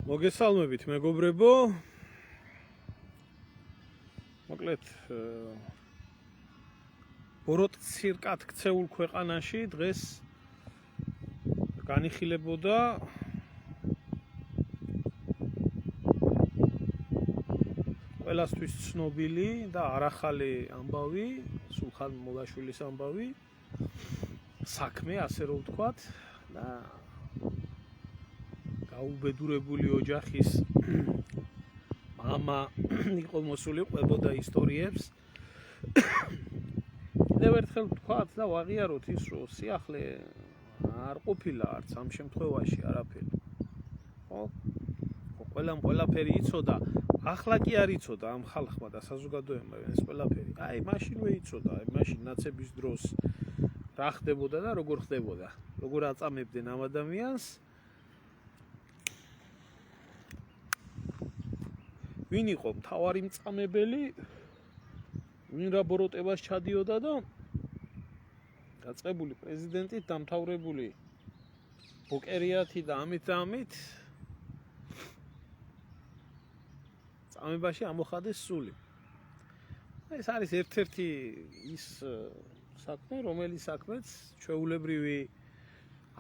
მოგესალმებით მეგობრებო. მოკლედ ბოროტცირკად ქცეულ ქვეყანაში დღეს განიხილებოდა ყველასთვის ცნობილი და არახალი ამბავი, სულხან მოლაშვილის ამბავი, საქმე, ასე რომ ვთქვათ, და გაუბედურებული ოჯახის მამა იყო მოსული ყვებოდა ისტორიებს. კიდევ ერთხელ ვთქვათ და ვაღიაროთ ის, რომ სიახლე არ ყოფილა არც ამ შემთხვევაში არაფერი. ხო? ყველამ ყველაფერი იცოდა, ახლა კი არ იცოდა ამ ხალხმა და საზოგადოებმა ეს ყველაფერი. აი, მაშინვე იცოდა, აი მაშინ ნაცების დროს რა ხდებოდა და როგორ ხდებოდა, როგორ აწამებდნენ ამ ადამიანს. ვინ იყო მთავარი მწამებელი, ვინ რა ბოროტებას ჩადიოდა და დაწყებული პრეზიდენტით დამთავრებული ბოკერიათი და ამით წამებაში ამოხადეს სული. ეს არის ერთ-ერთი ის საქმე, რომელიც საქმეც ჩვეულებრივი,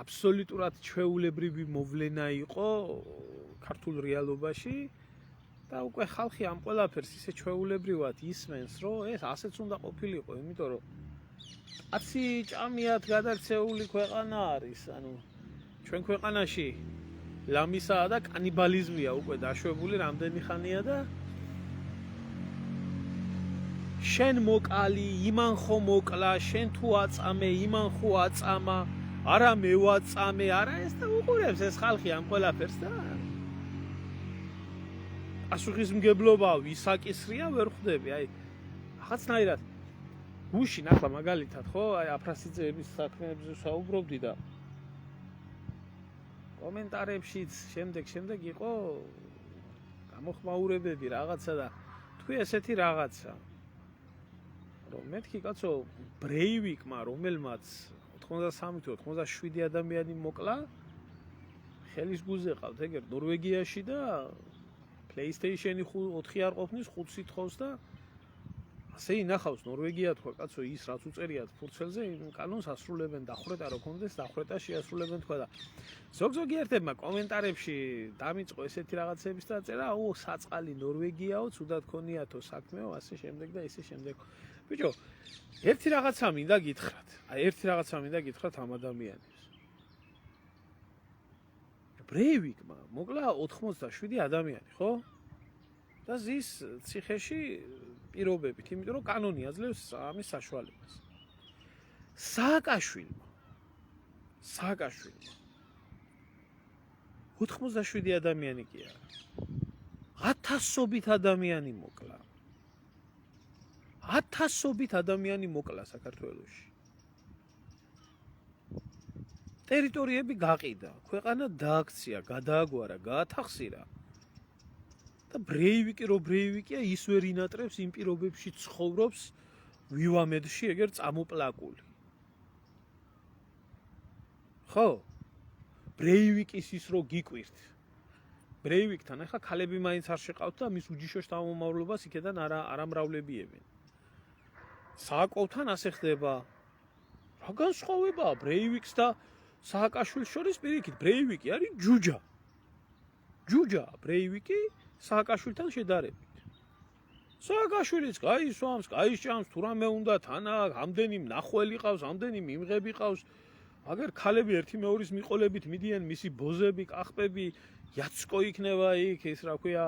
აბსოლუტურად ჩვეულებრივი მოვლენა იყო ქართულ რეალობაში. და უკვე ხალხი ამ ყველაფერს ისე ჩვეულებრივად ისმენს, რომ ეს ასეც უნდა ყოფილიყო, იმიტომ რომ კაცი ჭამიათ გადაქცეული ქვეყანა არის, ანუ ჩვენ ქვეყანაში ლამისაა და კანიბალიზმია უკვე დაშვებული რამდენი ხანია და შენ მოკალი, იმან ხო მოკლა, შენ თუ აწამე, იმან ხო აწამა, არა მე ვაწამე, არა ეს და უყურებს ეს ხალხი ამ ყველაფერს და პასუხისმგებლობა ვისაკისრია ვერ ხვდები, აი რაღაცნაირად გუშინ ახლა მაგალითად ხო, აი აფრასიძეების საქმეებზე საუბრობდი და კომენტარებშიც შემდეგ იყო გამოხმაურებები რაღაცა და თქვი ესეთი რაღაცა, რომ მეთქი კაცო ბრეივიკმა, რომელმაც 93-97 ადამიანი მოკლა, ხელის გულზე ყავთ ეგერ ნორვეგიაში და PlayStation-ი 4 არ ყოფნის 5 სიტყვავს და ასე ინახავს ნორვეგია თქვა კაცო ის რაც უწერიათ ფურცელზე იმ კანონს ასრულებენ დახვრეტა რო კონდეს დახვრეტა შეასრულებენ თქვა და ზოგ-ზოგი ერთებმა კომენტარებში დამიწყო ესეთი რაღაცების და წერა აუ საწყალი ნორვეგიაო ცუდად ქონიათო საქმეო ასე შემდეგ და ისე შემდეგ. ბიჭო, ერთი რაღაცა მინდა გითხრათ. აი ერთი რაღაცა მინდა გითხრათ ამ ადამიანებს. ბრეივიკმა მოკლა 87 ადამიანი, ხო? და ზის ციხეში პირობებით, იმიტომ რომ კანონი აძლევს ამის საშუალებას. სააკაშვილმა 87 ადამიანი კი არა. 1000-ობით ადამიანი მოკლა. 1000-ობით ადამიანი მოკლა საქართველოში. ტერიტორიები გაყიდა, ქვეყანა დააქცია, გადააგვარა, გაათახსირა. და ბრეივიკია ის ვერ ინატრებს იმ პირობებში ცხოვრობს ვივამედში ეგერ წამოპლაკული. ხო? ბრეივიკის ის რო გიკვირთ. ბრეივიკთან ახლა ქალები მაინც არ შეყავთ და მის უჯიშო შთამომავლობას იქედან არ ამრავლებიებენ. სააკოვთან ასე ხდება. რა განსხვავებაა ბრეივიკს და სააკაშვილს შორის პირიქით? ბრეივიკი არის ჯუჯა. ბრეივიკი სააკაშვილთან შედარებით. სააკაშვილიც გაისვამს, გაისჭამს, თუ რამე უნდა თანა, ამდენი მნახველი ყავს, ამდენი მიმღები ყავს. აგერ ქალები ერთი მეორის მიყოლებით მიდიან, მისი ბოზები, კახპები, იაცკო იქნება იქ, ეს რა ქვია,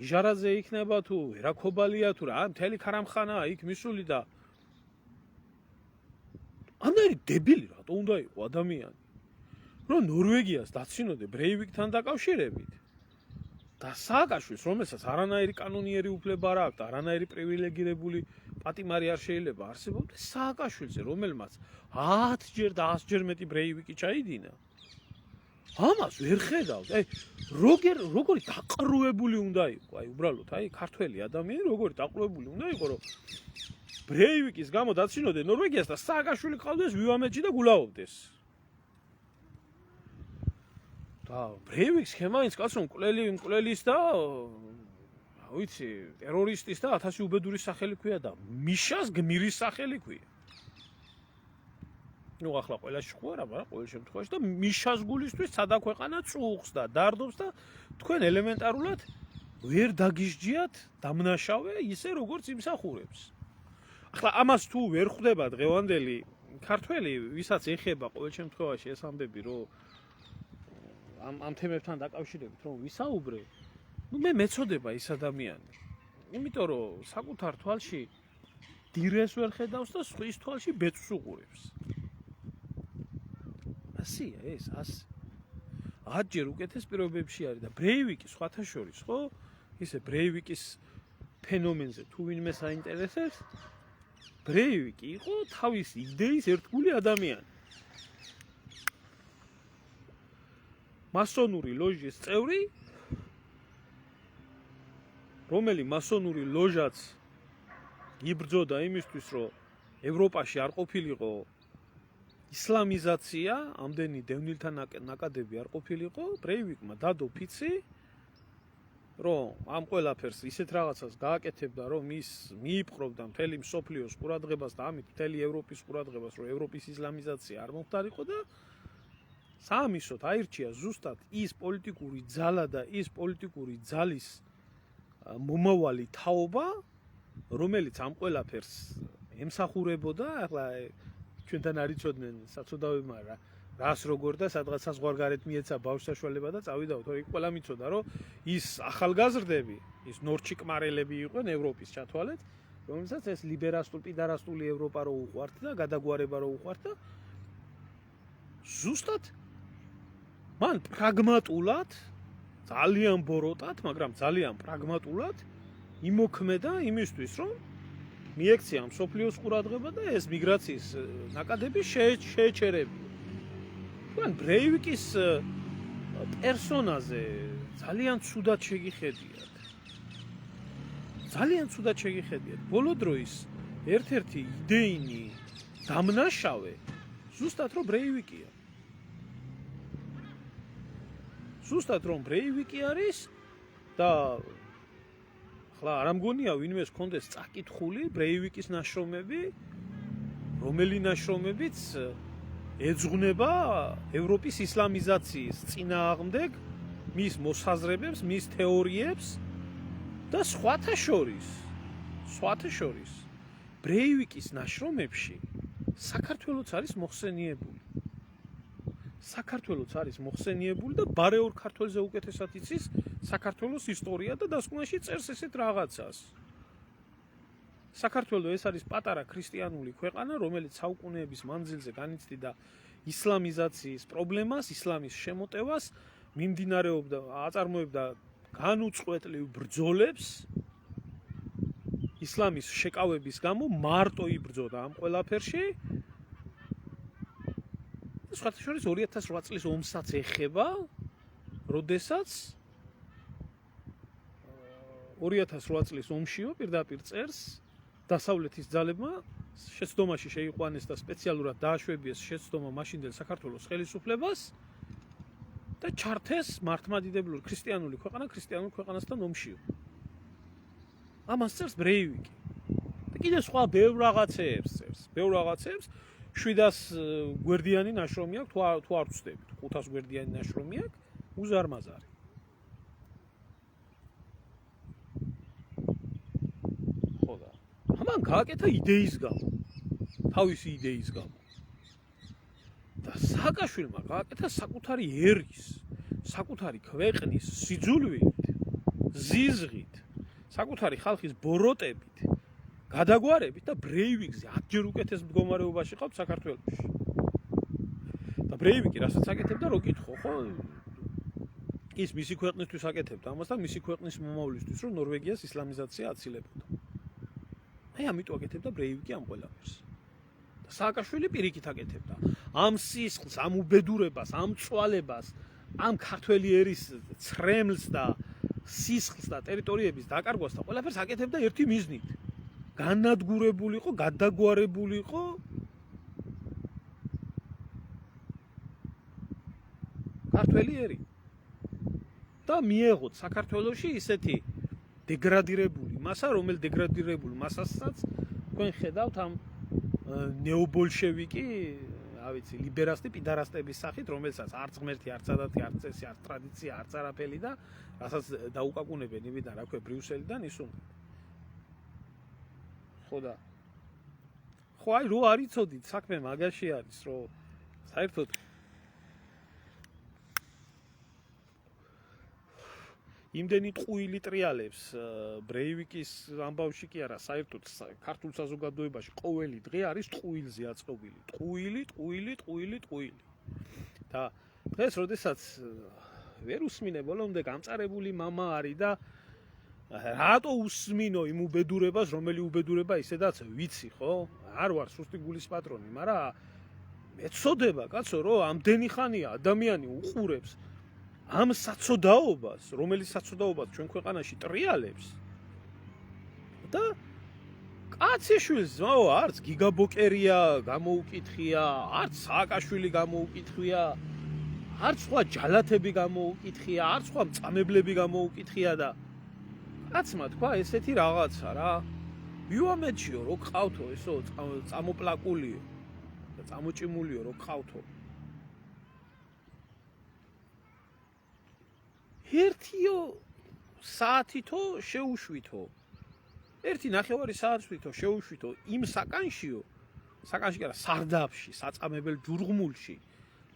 იჟარაძე იქნება თუ, ერაქობალია თუ რა, მთელი ქარამხანაა იქ მისული და ამდენი დებილი რატო უნდა იყო ადამიანი? რომ ნორვეგიას დაცინოდე ბრეივიკთან დაკავშირებით. და სააკაშვილს, რომელსაც არანაირი კანონიერი უფლება არ აქვს, არანაირი პრივილეგირებული პატიმარი არ შეიძლება არსებობდეს, სააკაშვილზე, რომელმაც 10-ჯერ და 100-ჯერ მეტი ბრეივიკი ჩაიდინა. ამას ვერ ხედავთ. აი, როგორი დაყრუებული უნდა იყო, აი უბრალოდ, აი ქართველი ადამიანი როგორი დაყრუებული უნდა იყო, რომ ბრეივიკის გამო დაცინოდე ნორვეგიას და სააკაშვილი ყავდეს ვივამედში და გულაობდეს. ბრეივიკს ხემაინც კაცო მკვლელის და ვიცი ტერორისტის და 1000 უბედურის სახელი ქვია და მიშას გმირის სახელი ქვია. ნუ ახლა ყველაში ხო არა, მაგრამ ყოველ შემთხვევაში და მიშას გულისთვის სადა ქვეყანა წუხს და დარდობს და თქვენ ელემენტარულად ვერ დაგისჯიათ დამნაშავე ისე როგორც იმსახურებს. ახლა ამას თუ ვერ ხვდება დღევანდელი ქართველი, ვისაც ეხება ყოველ შემთხვევაში ეს ამბები, რომ ამ თემებთან დაკავშირებით რომ ვისაუბრე, ნუ მე მეწოდება ის ადამიანი. იმიტომ რომ საკუთარ თვალში დირეს ვერ ხედავს და სხვის თვალში ბეწვს უყურებს. ასია ეს, ასე. 10 ჯერ უკეთეს პირობებში არის და ბრეივიკი სხვათა შორის, ხო? ისე ბრეივიკის ფენომენზე თუ ვინმე საინტერესებს, ბრეივიკი იყო თავისი იდეის ერთგული ადამიანი. მასონური ლოჟის წევრი, რომელი მასონური ლოჟაც იბრძოდა იმისთვის, რომ ევროპაში არ ყოფილიყო ისლამიზაცია, ამდენი დევნილთა ნაკადები არ ყოფილიყო, ბრეივიკმა დადო ფიცი, რომ ამ ყველაფერს ისეთ რაღაცას გააკეთებდა, რომ ის მიიპყრობდა მთელი მსოფლიოს ყურადღებას და ამით მთელი ევროპის ყურადღებას, რომ ევროპის ისლამიზაცია არ მომხდარიყო და საამისოდ აირჩია ზუსტად ის პოლიტიკური ძალა და ის პოლიტიკური ძალის მომავალი თაობა, რომელიც ამ ყველაფერს ემსახურებოდა, ახლა ჩვენთან არ იცოდნენ საცოდავებმა რას როგორ და სადღაც საზღვარგარეთ მიეცა ბავშვ საშუალება და წავიდა, თორე იქ ყველა მიცოდა, რომ ის ახალგაზრდები, ის ნორჩიკმარელები იყვნენ ევროპის ჩათვალეთ, რომელსაც ეს ლიბერასტული ევროპა რო უყვართ და გადაგვარება რო უყვართ და ზუსტად მან პრაგმატულად, ძალიან ბოროტად, მაგრამ ძალიან პრაგმატულად იმოქმედა იმისთვის, რომ მიექცია მსოფლიოს ყურადღება და ეს მიგრაციის ნაკადები შეეჩერებინა. თქვენ ბრეივიკის პერსონაზე ძალიან ცუდად შეგიხედიათ. ძალიან ცუდად შეგიხედიათ. ბოლო დროის ერთ-ერთი იდეინი დამნაშავე ზუსტად რომ ბრეივიკია. ზუსტად რომ ბრეივიკი არის და ახლა არ ამგონია ვინმეს კონდეს წაკითხული ბრეივიკის ნაშრომები, რომელი ნაშრომებიც ეძღვნება ევროპის ისლამიზაციის წინააღმდეგ მის მოსაზრებებს, მის თეორიებს და სხვათა შორის ბრეივიკის ნაშრომებში საქართველოც არის მოხსენიებული. საქართველოც არის მოხსენიებული და ბარეორ ქართველზე უკეთესად იცის საქართველოს ისტორია და დასკვნაში წერს ესეთ რაღაცას. საქართველო ეს არის პატარა ქრისტიანული ქვეყანა, რომელიც საუკუნეების მანძილზე განიცდიდა ისლამიზაციის პრობლემას, ისლამის შემოტევას, აწარმოებდა განუწყვეტლივ ბრძოლებს ისლამის შეკავების გამო, მარტო იბრძოდა ამ ყველაფერში. სხვათა შორის 2008 წლის ომსაც ეხება, როდესაც 2008 წლის ომშიო პირდაპირ წერს დასავლეთის ძალებმა შეცდომაში შეიყვანეს და სპეციალურად დააშვებიეს შეცდომა მაშინდელ საქართველოს ხელისუფლებას და ჩართეს მართლმადიდებლური ქრისტიანული ქვეყანა ქრისტიანულ ქვეყანასთან ომშიო. ამას წერს ბრეივიკი. და კიდე სხვა ბევრ რაღაცეებს წერს. 700 გვერდიანი ნაშრომი აქვს, თუ არ ვცდებით, 500 გვერდიანი ნაშრომი აქვს, უზარმაზარი. ხოდა. ამან გააკეთა იდეის გამო. თავისი იდეის გამო. და სააკაშვილმა გააკეთა საკუთარი ერის, საკუთარი ქვეყნის სიძულვით, ზიზღით, საკუთარი ხალხის ბოროტებით, გადაგვარებით და ბრეივიკზე 10 ჯერ უკეთეს მდგომარეობაში ყავთ საქართველოში. და ბრეივიკი რასაც აკეთებდა, რო კითხო, ხო? ის მისი ქვეყნისთვის აკეთებდა ამას და მისი ქვეყნის მომავლისთვის, რომ ნორვეგიას ისლამიზაცია აცილებოდა. აი ამიტომ აკეთებდა ბრეივიკი ამ ყველაფერს. და სააკაშვილი პირიქით აკეთებდა. ამ სისხლს, ამ უბედურებას, ამ წვალებას, ამ ქართველი ერის ცრემლს და სისხლს და ტერიტორიების დაკარგვას და ყველაფერს აკეთებდა ერთი მიზნით. განადგურებულიყო, გადაგვარებულიყო ქართველი ერი. და მიეღოთ საქართველოში ისეთი დეგრადირებული მასა, დეგრადირებული მასასაც თქვენ ხედავთ ამ ნეობოლშევიკი, რა ვიცი, ლიბერასტი, პიდარასტების სახით, რომელსაც არც ღმერთი, არც ადათი, არც წესი, არც ტრადიცია, არც არაფერი და რასაც დაუკაკუნებენ იმიდან, რა ქვია, ბრიუსელიდან ისუნდენ. ხო და ხო აი რო არ იცოდით, საქმე მაგაში არის, რომ საერთოდ იმდენი ტყუილი ტრიალებს ბრეივიკის ამბავში კი არა, საერთოდ ქართულ საზოგადოებაში ყოველი დღე არის ტყუილზე აწყობილი. ტყუილი. და დღეს, როდესაც ვერ უსმინე ბოლომდე გამწარებული მამა არის და რატო უსმინო იმ უბედურებას, რომელი უბედურება ისედაც ვიცი, ხო? არ ვარ სუსტი გულის პატრონი, მაგრამ მეცოდება, კაცო, რომ ამდენი ხანია ადამიანი უყურებს ამ საცოდაობას, რომელიც საცოდაობას ჩვენ ქვეყანაში ტრიალებს და კაციშვილს ძმაო, არც გიგაბოკერია გამოუკითხია, არც სააკაშვილი გამოუკითხია, არც სხვა ჯალათები გამოუკითხია, არც სხვა მწამებლები გამოუკითხია და კაცმა თქვა ესეთი რაღაცა რა. ვიუამედშიო რო ყავთო ესო წამოპლაკულიო და წამოჭიმულიო რო ყავთო. ერთიო საათითო შეუშვითო. ერთი ნახევარი საათითო შეუშვითო იმ საკანშიო, საკანში კი არა, სარდაფში, საწამებელ ჯურღმულში,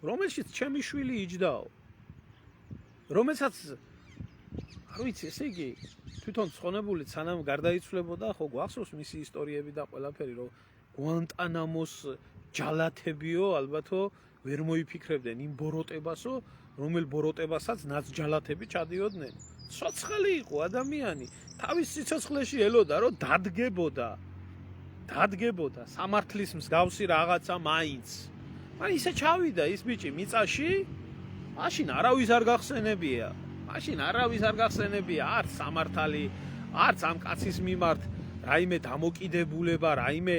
რომელშიც ჩემი შვილი იჯდაო. რომელსაც არ ვიცი, ესე იგი, თვითონ ცხონებული სანამ გარდაიცვლებოდა, ხო გვახსოვს მისი ისტორიები და ყველაფერი, რომ გვანტანამოს ჯალათებიო, ალბათო ვერ მოიფიქრებდნენ იმ ბოროტებასო, რომელ ბოროტებასაც ნაცჯალათები ჩადიოდნენ. ცოცხალი იყო ადამიანი, თავის სიცოცხლეში ელოდა, რომ დადგებოდა სამართლის მსგავსი რაღაცა მაინც. მაგრამ ისე ჩავიდა ის ბიჭი მიწაში, მაშინ არავის არ გახსენებია, არც სამართალი, არც ამ კაცის მიმართ რაიმე დამოკიდებულება, რაიმე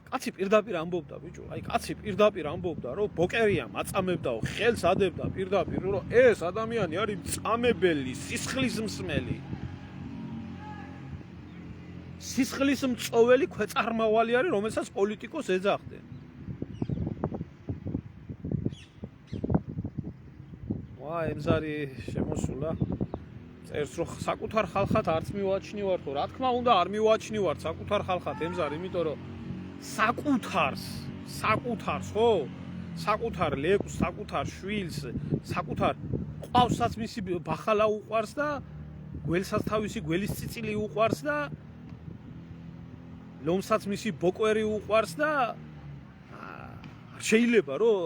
კაცი პირდაპირ ამბობდა, ბიჭო, კაცი პირდაპირ ამბობდა, რომ ბოკერია მაწამებდაო, ხელს ადებდა პირდაპირ, რომ ეს ადამიანი არის მწამებელი, სისხლისმსმელი. სისხლისმწოველი ქვეწარმავალი არის, რომელსაც პოლიტიკოს ეძახდნენ. ემზარი შემოსულა. წერს რომ საკუთარ ხალხად არც მივაჩნივარ, ხო, რა თქმა უნდა, არ მივაჩნივარ საკუთარ ხალხად ემზარი, იმიტომ რომ საკუთარს, ხო? საკუთარ ლეკს, საკუთარ შვილს, საკუთარ ყავსაც მისი ბახალა უყვარს და გველსაც თავისი გველის ციცილი უყვარს და ლომსაც მისი ბოკვერი უყვარს და შეიძლება რომ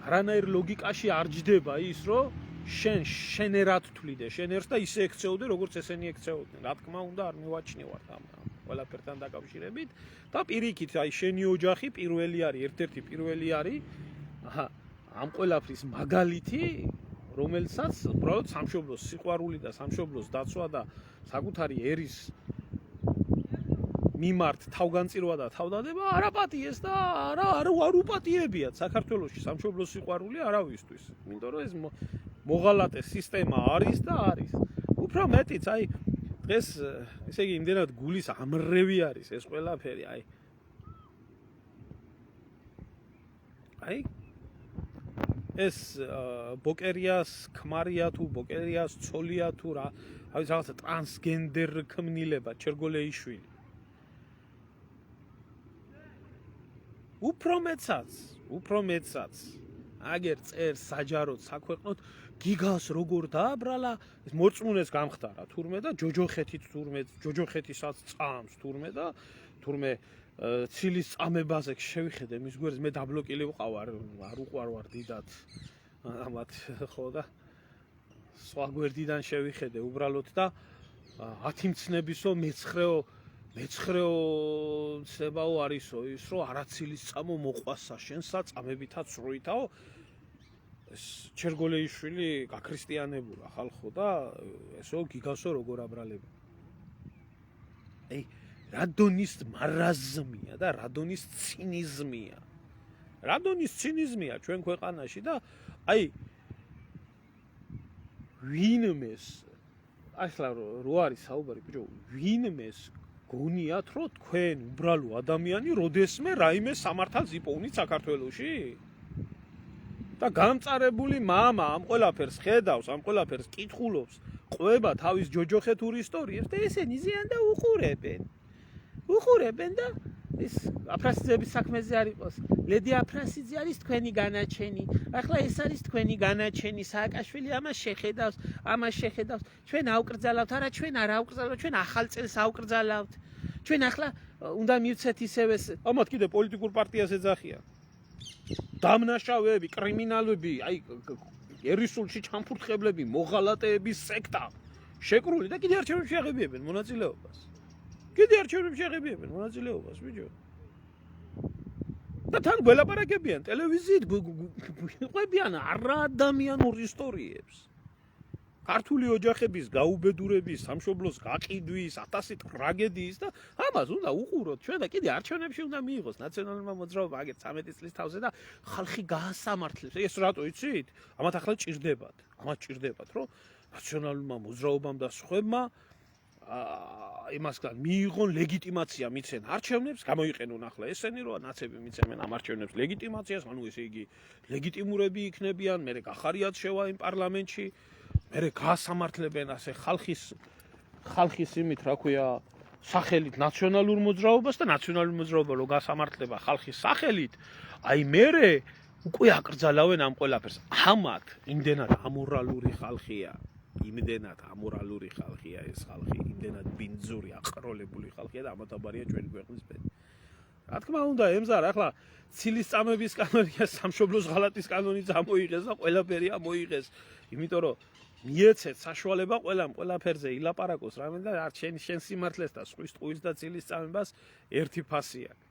არანაირ ლოგიკაში არ ჯდება ის, რომ შენ ერად თვლიდე, შენ ერს და ისე ექცეოდე, როგორც ესენი ექცეოდნენ. რა თქმა უნდა, არ მივაჩნევართ ამ ყველაფერთან დაკავშირებით და პირიქით, შენი ოჯახი ერთ-ერთი პირველი არის, ამ ყველაფრის მაგალითი, რომელსაც უბრალოდ სამშობლოს სიყვარული და სამშობლოს დაცვა და საკუთარი ერის მიმართ თავგანწირვა და თავდადება არ აპატიეს და არ უპატიებიათ საქართველოში სამშობლოს სიყვარული არავისთვის. იმიტომ რომ ეს მოღალატე სისტემა არის და არის. უფრო მეტიც, დღეს ესე იგი იმდენად გულის ამრევი არის ეს ყველაფერი, ეს ბოკერიას ქმარია თუ ბოკერიას ცოლია თუ რაღაცა ტრანსგენდერ ქმნილება ჩერგოლეიშვილი. უფრო მეცაც აგერ წერს საჯაროდ საქვეყნოდ გიგას როგორ დააბრალა, ეს მორწმუნეს გამხდარა თურმე და ჯოჯოხეთისაც წამს თურმე და თურმე ცილის წამებაზე შევიხედე მის გვერდს, მე დაბლოკილი ვყავარ, არ უყვარვარ დიდად ამათ, ხო და სხვა გვერდიდან შევიხედე უბრალოდ და 10 მცნებისო მეცხრეო ცნებაო არისო ის, რომ არაცილის წამო მოყვასა შენსა წამებითაც სროითაო. ეს ჩერგოლეიშვილი გაქრისტიანებულა ხალხო და ესო გიგასო როგორ აბრალები. რადონის მარაზმია და რადონის ცინიზმია ჩვენ ქვეყანაში და ვინმეს ახლა რო არის საუბარი ბიჭო, ვინმეს გონიათ რომ თქვენ უბრალო ადამიანი როდესმე რაიმე სამართალს იპოვნით საქართველოში? და გამწარებული მამა ამ ყველაფერს ხედავს, ამ ყველაფერს კითხულობს, ყვება თავის ჯოჯოხეთურ ისტორიებს და ესენი ზიან და უყურებენ. უყურებენ და ის აფრასიძეების საქმეზე არ იყოს. ლედი აფრასიძე არის თქვენი განაჩენი. ახლა ეს არის თქვენი განაჩენი. სააკაშვილი ამას შეხედავს. ჩვენ ავკრძალავთ, არა ჩვენ არ ავკრძალავთ, ჩვენ ახალ წელს ავკრძალავთ. ჩვენ ახლა უნდა მივცეთ ისევე ამათ კიდე პოლიტიკურ პარტიას ეძახიან. დამნაშავეები, კრიმინალები, აი ერისულში ჩამფურთხებლები, მოღალატეების სექტა შეკრული და კიდე არჩევნებში აღებიებენ მონაწილეობას. ბიჭო. და თან გველაპარაკებიან ტელევიზიით, ყვებიან არაადამიანურ ისტორიებს. ქართული ოჯახების გაუბედურების, სამშობლოს გაყიდვის, 1000 ტრაგედიის და ამას უნდა უყუროთ ჩვენ და კიდე არჩევნებში უნდა მიიღოს ნაციონალურმა მოძრაობამ აგერ 13 წლის თავზე და ხალხი გაასამართლებს. ეს რატო იცით? ამათ ახლა ჭირდებათ, რომ ნაციონალურმა მოძრაობამ და სხვებმა იმასგან მიიღონ ლეგიტიმაცია მიცენ არჩევნებს, გამოიყენონ ახლა ესენი რომ ნაცები მიცემენ ამ არჩევნებს ლეგიტიმაციას, ანუ ესე იგი ლეგიტიმურები იქნებიან, მერე გახარიათ შევა იმ პარლამენტში. მერე გაასამართლებენ ასე ხალხის იმით, რა ქვია, სახელით ნაციონალურ მოძრაობას და ნაციონალური მოძრაობა რო გაასამართლება ხალხის სახელით, აი მერე უკვე აკრძალავენ ამ ყველაფერს. ამათ იმდენად ამორალური ხალხია ეს ხალხი, იმდენად ბინძური, აყროლებული ხალხია და ამათაბარია ჩვენი ქვეყნის ბედი. რა თქმა უნდა, ემზარ ახლა ცილის წამების კანონია, სამშობლოს ღალატის კანონიც ამოიღეს და ყველაფერი ამოიღეს, იმიტომ რომ მიეცეთ საშუალება ყველაფერზე ილაპარაკოს რამე და არ შენ სიმართლეს და სხვის ტყუილს და ცილის წამებას ერთი ფასი აქვს.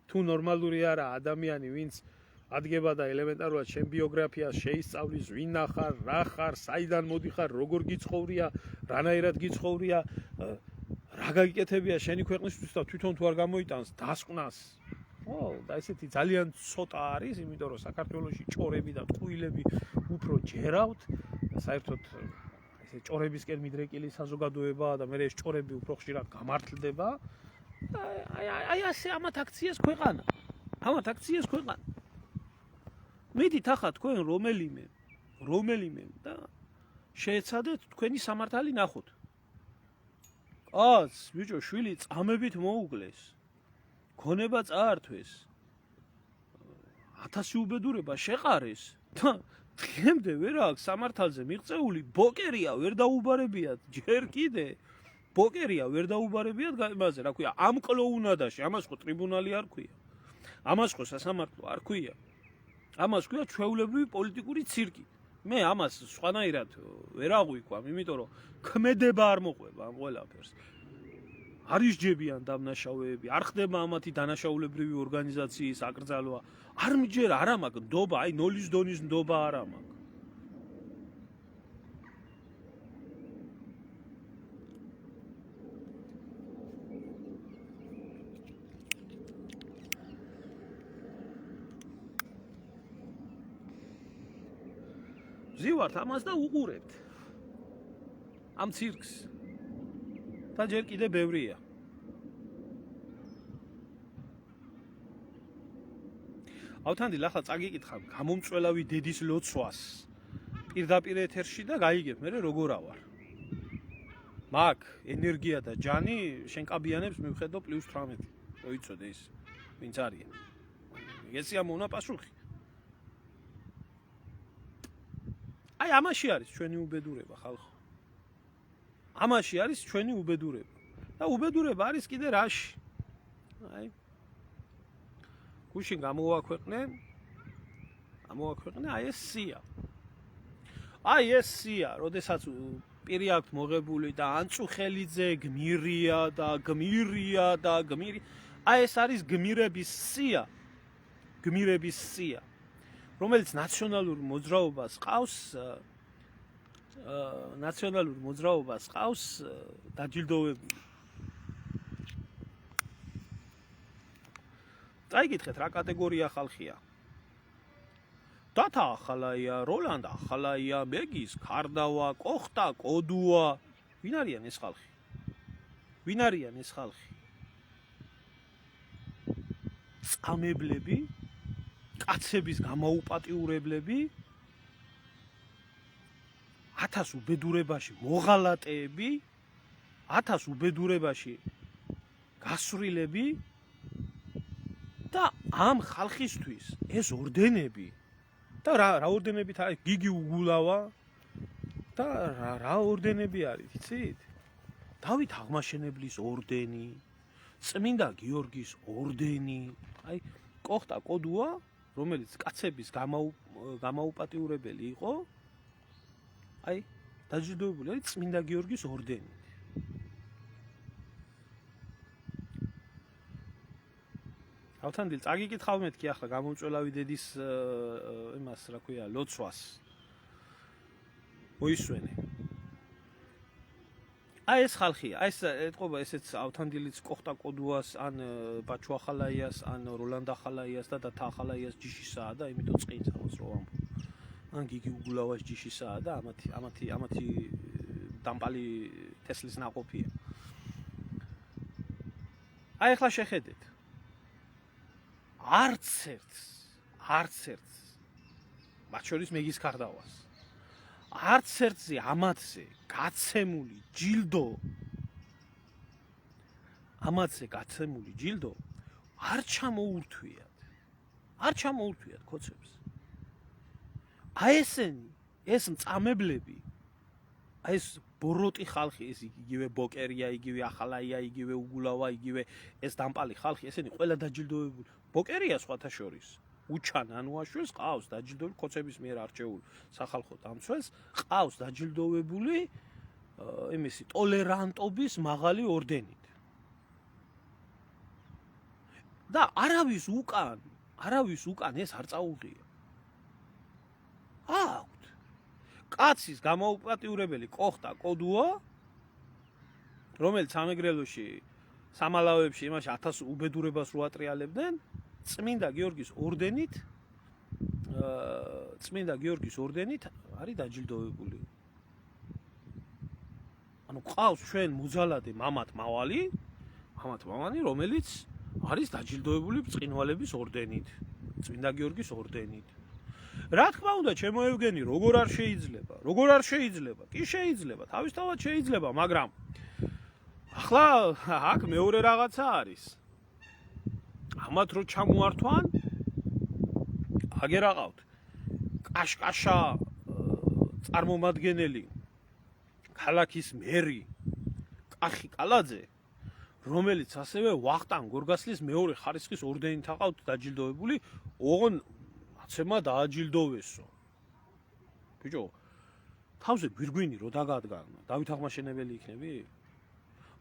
თუ ნორმალური არა ადამიანი, ვინც ადგება და ელემენტარულად შენ ბიოგრაფიას შეისწავლის, ვინ ახარ, რა ხარ, საიდან მოდიხარ, როგორ გიცხოვრია, რანაირად გიცხოვრია, რა გაგიკეთებია შენი ქვეყნისთვის და თვითონ თუ არ გამოიტანს დასკვნას. და ესეთი ძალიან ცოტა არის, იმიტომ რომ საქართველოში ჭორები და ტყუილები უფრო ჯერავთ. საერთოდ ესე ჭორებისკენ მიდრეკილი საზოგადოებაა და მე ეს ჭორები უფრო ხშირად გამართლდება. აი ასე ამათ აქციას ქვეყანა. მიდით ახლა თქვენ რომელიმე და შეეცადეთ თქვენი სამართალი ნახოთ. კაც, ბიჭო, შვილი წამებით მოუკლეს. ქონება წაართვეს. 1000 უბედურება შეყარეს. დღემდე ვერ აქვს სამართალზე მიღწეული ბოკერია ვერ დაუბარებიათ ჯერ კიდე. იმაზე, რა ქვია, ამ კლოუნადაში, ამას ხო ტრიბუნალი არ ქვია. ამას ხო სასამართლო არ ქვია. ამას ქვია ჩვეულებრივი პოლიტიკური ცირკი. მე ამას სხვანაირად ვერ აღვიქვამ, იმიტომ რომ ქმედება არ მოყვება ამ ყველაფერს. არ ისჯებიან დამნაშავეები, არ ხდება ამათი დანაშაულებრივი ორგანიზაციის აკრძალვა. არ მჯერა, არა მაქვს ნდობა, აი ნოლის დონის ნდობა არა მაქვს. ვზივართ ამას და უყურებთ ამ ცირკს და ჯერ კიდე ბევრია. ავთანდილ ახლა წაგიკითხავ გამომწველავი დედის ლოცვას პირდაპირ ეთერში და გაიგებ მე როგორ ავარ. მაგ ენერგია და ჯანი შენკაბიანებს მივხედო +18. მოიცოდე ის ვინც არიან. ეგეცია მოუნა პასუხი. აი ამაში არის ჩვენი უბედურება ხალხო. ამაში არის ჩვენი უბედურება. და უბედურება არის კიდე რაში? აი გუშინ გამოაქვეყნე აი ეს სია. როდესაც პირი აქვს მოღებული და ანწუხელიძე გმირია და აი ეს არის გმირების სია. რომელიც ნაციონალურ მოძრაობას ყავს დაჯილდოვებული. წაიგითხეთ რა კატეგორია ხალხია. დათა ახალაია, როლანდა ახალაია, მეგის, ქარდავა, კოხტა, კოდუა. ვინ არიან ეს ხალხი? ვინ არიან ეს ხალხი? წამებლები, კაცების გამაუპატიურებლები, 1000 უბედურებაში მოღალატეები, 1000 უბედურებაში გასვრილები და ამ ხალხისთვის ეს ორდენები და რა ორდენებით არის? გიგი უგულავა და რა ორდენები არის, იცით? დავით აღმაშენებლის ორდენი, წმინდა გიორგის ორდენი, აი კოხტა კოდუა, რომელიც კაცების გამაუპატიურებელი იყო, აი დაჯილდოებული არის წმინდა გიორგის ორდენით. ავთანდილ, წაგიკითხავ მეთქი ახლა გამომწველავი დედის იმას, რა ქვია, ლოცვას. მოისვენე. აი ეს ხალხია, აი ეს ეთყობა ესეც ავთანდილიც კოხტა კოდუას, ან ბაჩუ ახალაიას, ან როლანდა ახალაიას და დათა ახალაიას ჯიშისაა და იმიტომ წინს ამას რო ვამბობ. ან გიგი უგულავას ჯიშისაა და ამათი დამპალი თესლის ნაყოფია. აი ახლა შეხედეთ. არც ერთს მათ შორის მეგის ქარდავას. არც ერთზე ამათზე გაცემული ჯილდო არ ჩამოურთვიათ ქოცებს. აი ესენი, ეს მწამებლები, აი ეს ბოროტი ხალხი, ეს იგივე ბოკერია, იგივე ახალაია, იგივე უგულავა, იგივე ეს დამპალი ხალხი, ესენი ყველა დაჯილდოებული. ბოკერია სხვათა შორის. უჩან ანუაშვილს ყავს დაჯილდოებული ქოცების მიერ არჩეულ სახალხო დამცველს, ყავს დაჯილდოვებული იმისი ტოლერანტობის მაღალი ორდენით. და არავის უკან ეს არ წაუღია. აქვთ. კაცის გამაუპატიურებელი კოხტა კოდუა, რომელიც ამეგრელოში სამალავებში იმაში 1000 უბედურებას რო ატრიალებდნენ, წმინდა გიორგის ორდენით არის დაჯილდოვებული. ანუ ყავს ჩვენ მოძალადე მამათ მავალი, რომელიც არის დაჯილდოვებული ბრწყინვალების ორდენით, წმინდა გიორგის ორდენით. რა თქმა უნდა, ჩემო ევგენი, როგორ არ შეიძლება? კი შეიძლება, თავისთავად შეიძლება, მაგრამ ახლა აქ მეორე რაღაცა არის. ამათ რო ჩამოართვან, აგერაყავთ კაშკაშა წარმომადგენელი ქალაქის მერი კახი კალაძე, რომელიც ასევე ვახტანგ გორგასლის მეორე ხარისხის ორდენით აყავთ დაჯილდოვებული, ოღონ აცემა დააჯილდოვესო. ბიჭო, თავზე გვირგვინი რო დაგადგარნა, დავით აღმაშენებელი იქნები?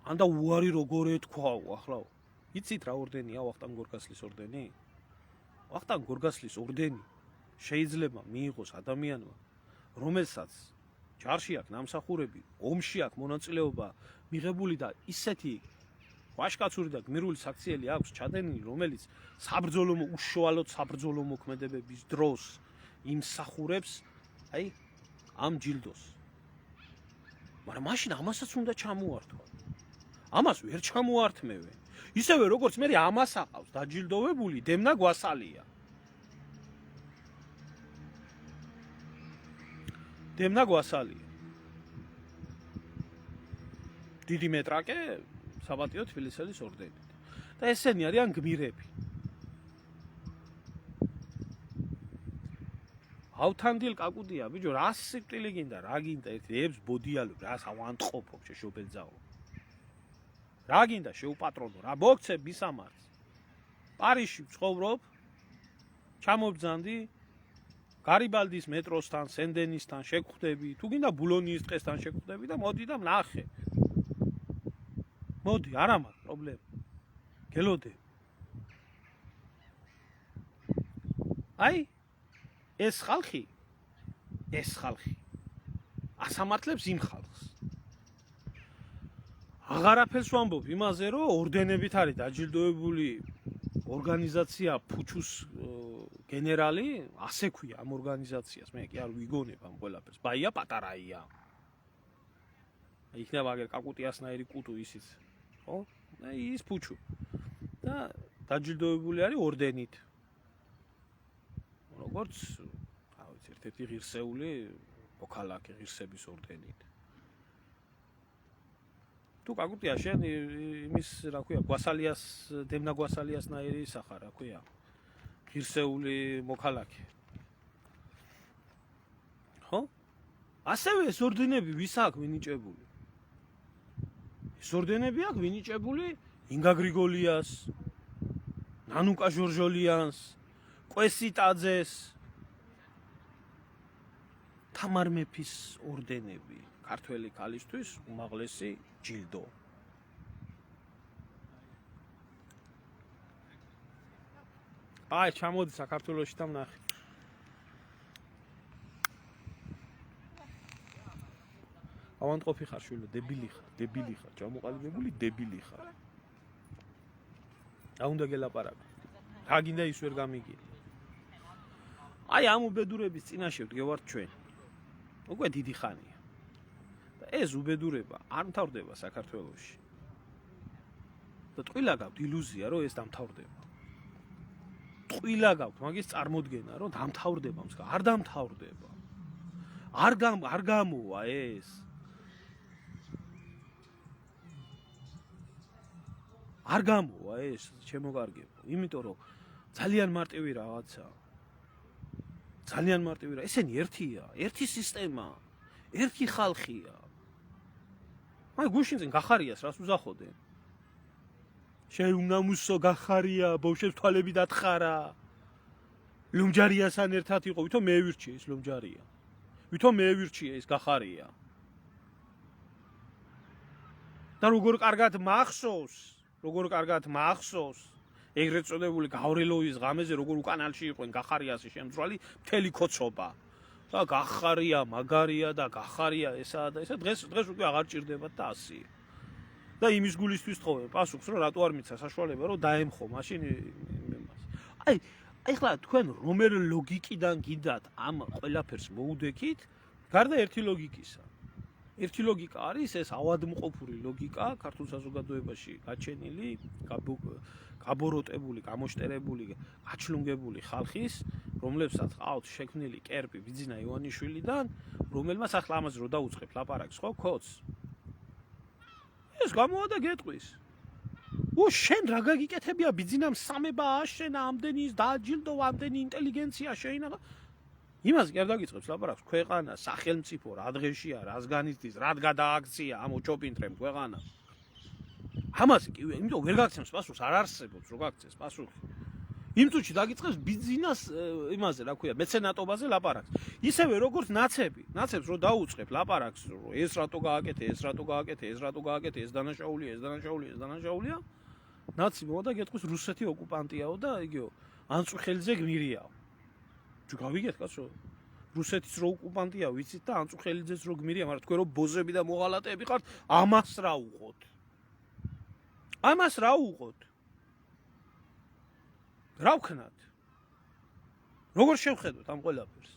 ან და უარი როგორ ეთქვაო ახლა? იცით რა ორდენია ვახტანგ გორგასლის ორდენი? ვახტანგ გორგასლის ორდენი შეიძლება მიიღოს ადამიანმა, რომელსაც ჯარში აქვს ნამსახურები, ომში აქვს მონაწილეობა მიღებული და ისეთი ვაშკაცური და გმირული საქციელი აქვს ჩადენილი, რომელიც უშუალოდ საბრძოლო მოქმედებების დროს იმსახურებს აი ამ ჯილდოს. მაგრამ მაშინ ამასაც უნდა ჩამოართვა. ამას ვერ ჩამოართმევენ. ისევე როგორც მე ამას აყავს დაჯილდოვებული დემნა გვასალია. დიდი მეტრაკე საპატიო თბილისელის ორდენით. და ესენი არიან გმირები. ავთანდილ კაკუდია, ბიჭო, რა სიკვდილი გინდა, რა გინდა ერთი ებს ბოდიალობ, რა ავანტყოფობ შეშობელძაო. რა გინდა შეუპატრონო, რა მოგცემ მისამართს. პარიზში ვცხოვრობ, ჩამობძანდი, გარიბალდის მეტროსთან, სენდენისთან შეგხვდები, თუ გინდა ბულონიის ტყესთან შეგხვდები და მოდი და ვნახე. მოდი, არა მაქვს პრობლემა. გელოდე. აი, ეს ხალხი ასამართლებს იმ ხალხს. აღარაფერს ვამბობ იმაზე, რომ ორდენებით არის დაჯილდოებული ორგანიზაცია ფუჩუს გენერალი, ასე ქვია ამ ორგანიზაციას, მე კი არ ვიგონებ ამ ყველაფერს. ბაია პატარაია. იქნება აგერ კაკუტიასნაირი კუტუ ისიც. ხო? ის ფუჩუ. და დაჯილდოებული არის ორდენით. როგორც, რა ვიცი, ერთ-ერთი ღირსეული მოქალაქე ღირსების ორდენით. თუ კაკუტია შენ იმის რა ქვია გვასალიას დემნა გვასალიასნაირი სახარ რა ქვია ღირსეული მოქალაქე ხო ასევე ეს ორდენები ვის აქვს მინიჭებული ეს ორდენები აქვს მინიჭებული ინგა გრიგოლიას ნანუკა ჟორჟოლიანს კვესიტაძეს თამარ მეფის ორდენები ქართველი ქალისთვის უმაღლესი ჯილდო. აი, ჩამოდი საქართველოში და ვნახე. ავანტყოფი ხარ შვილო, დებილი ხარ, ჩამოყალიბებული დებილი ხარ. რა უნდა გელაპარაკო? რა გინდა ის ვერ გამიგია. აი, ამ უბედურების წინაშე ვდგევართ ჩვენ. უკვე დიდი ხანია. ეს უბედურება არ მთავრდება საქართველოში. და ტყილა გაქვთ ილუზია, რომ ეს დამთავრდება. ტყილა გაქვთ მაგის წარმოდგენა, რომ დამთავრდება მსგავ. არ დამთავრდება. არ გამოვა ეს. არ გამოვა ეს, ჩემო კარგებო. იმიტომ რომ ძალიან მარტივი რაღაცაა. ძალიან მარტივი რა. ესენი ერთია, ერთი სისტემა, ერთი ხალხია. აი გუშინზე გახარიას რას უზახოდენ? შეუნამუსო გახარია, ბავშვებს თვალები დათხარა. ლომჯარიასთან ერთად იყო, ვითომ მეევირჩია ის ლომჯარია. ვითომ მეევირჩია ის გახარია. და როგორ კარგად მახსოვს, ეგრეთ წოდებული გავრილოვის ღამეზე როგორ უკანალში იყვნენ გახარიასი შემძვრალი მთელი ქოცობა. და გახარია, მაგარია და გახარია ესაა და ესა დღეს უკვე აღარ ჭირდებათ და ასე. და იმის გულისთვის თხოვენ პასუხს, რომ რატო არ მიცა საშუალება, რომ დაემხო მაშინ იმას. აი ხლა თქვენ რომელ ლოგიკიდან გინდათ ამ ყველაფერს მოუდექით? გარდა ერთი ლოგიკისა. ერთი ლოგიკა არის ეს ავადმყოფური ლოგიკა ქართულ საზოგადოებაში გაჩენილი, გაბოროტებული, გამოშტერებული, გაჩლუნგებული ხალხის, რომლებსაც ყავთ შექმნილი კერპი ბიძინა ივანიშვილიდან, რომელმაც ახლა ამაზე რო დაუწყებ ლაპარაკს, ხო, ქოც. ეს გამოვა და გეტყვის. შენ რა გაგიკეთებია ბიძინამ სამება აშენა, ამდენი ის დააჯილდოვა, ამდენი ინტელიგენცია შეინაღა. იმას კი არ დაგიწყებს ლაპარაკს, ქვეყანა, სახელმწიფო, რა დღეშია, რას განიცდის, რად გადააქცია ამ ოჩოპინტრემ ქვეყანა. ამაზე კი იმიტომ ვერ გაგცემს პასუხს, არ არსებობს რო გაგცეს პასუხი. იმ წუთში დაგიწყებს ბიძინას იმაზე, რა ქვია, მეცენატობაზე ლაპარაკს. ისევე როგორც ნაცებს რო დაუწყებ ლაპარაკს, რომ ეს რატო გააკეთე, ეს დანაშაულია, ეს დანაშაულია. ნაცი მოვა და გეტყვის რუსეთი ოკუპანტიაო და იგივე ანწუხელიძე გმირიაო. თუ გავიგეთ კაცო, რუსეთის რო ოკუპანტია ვიცით და ანწუხელიძეც რო გმირია, მაგრამ თქვენ რო ბოზები და მოღალატეები ხართ, ამას რა უყოთ? რა ვქნათ? როგორ შევხედოთ ამ ყველაფერს?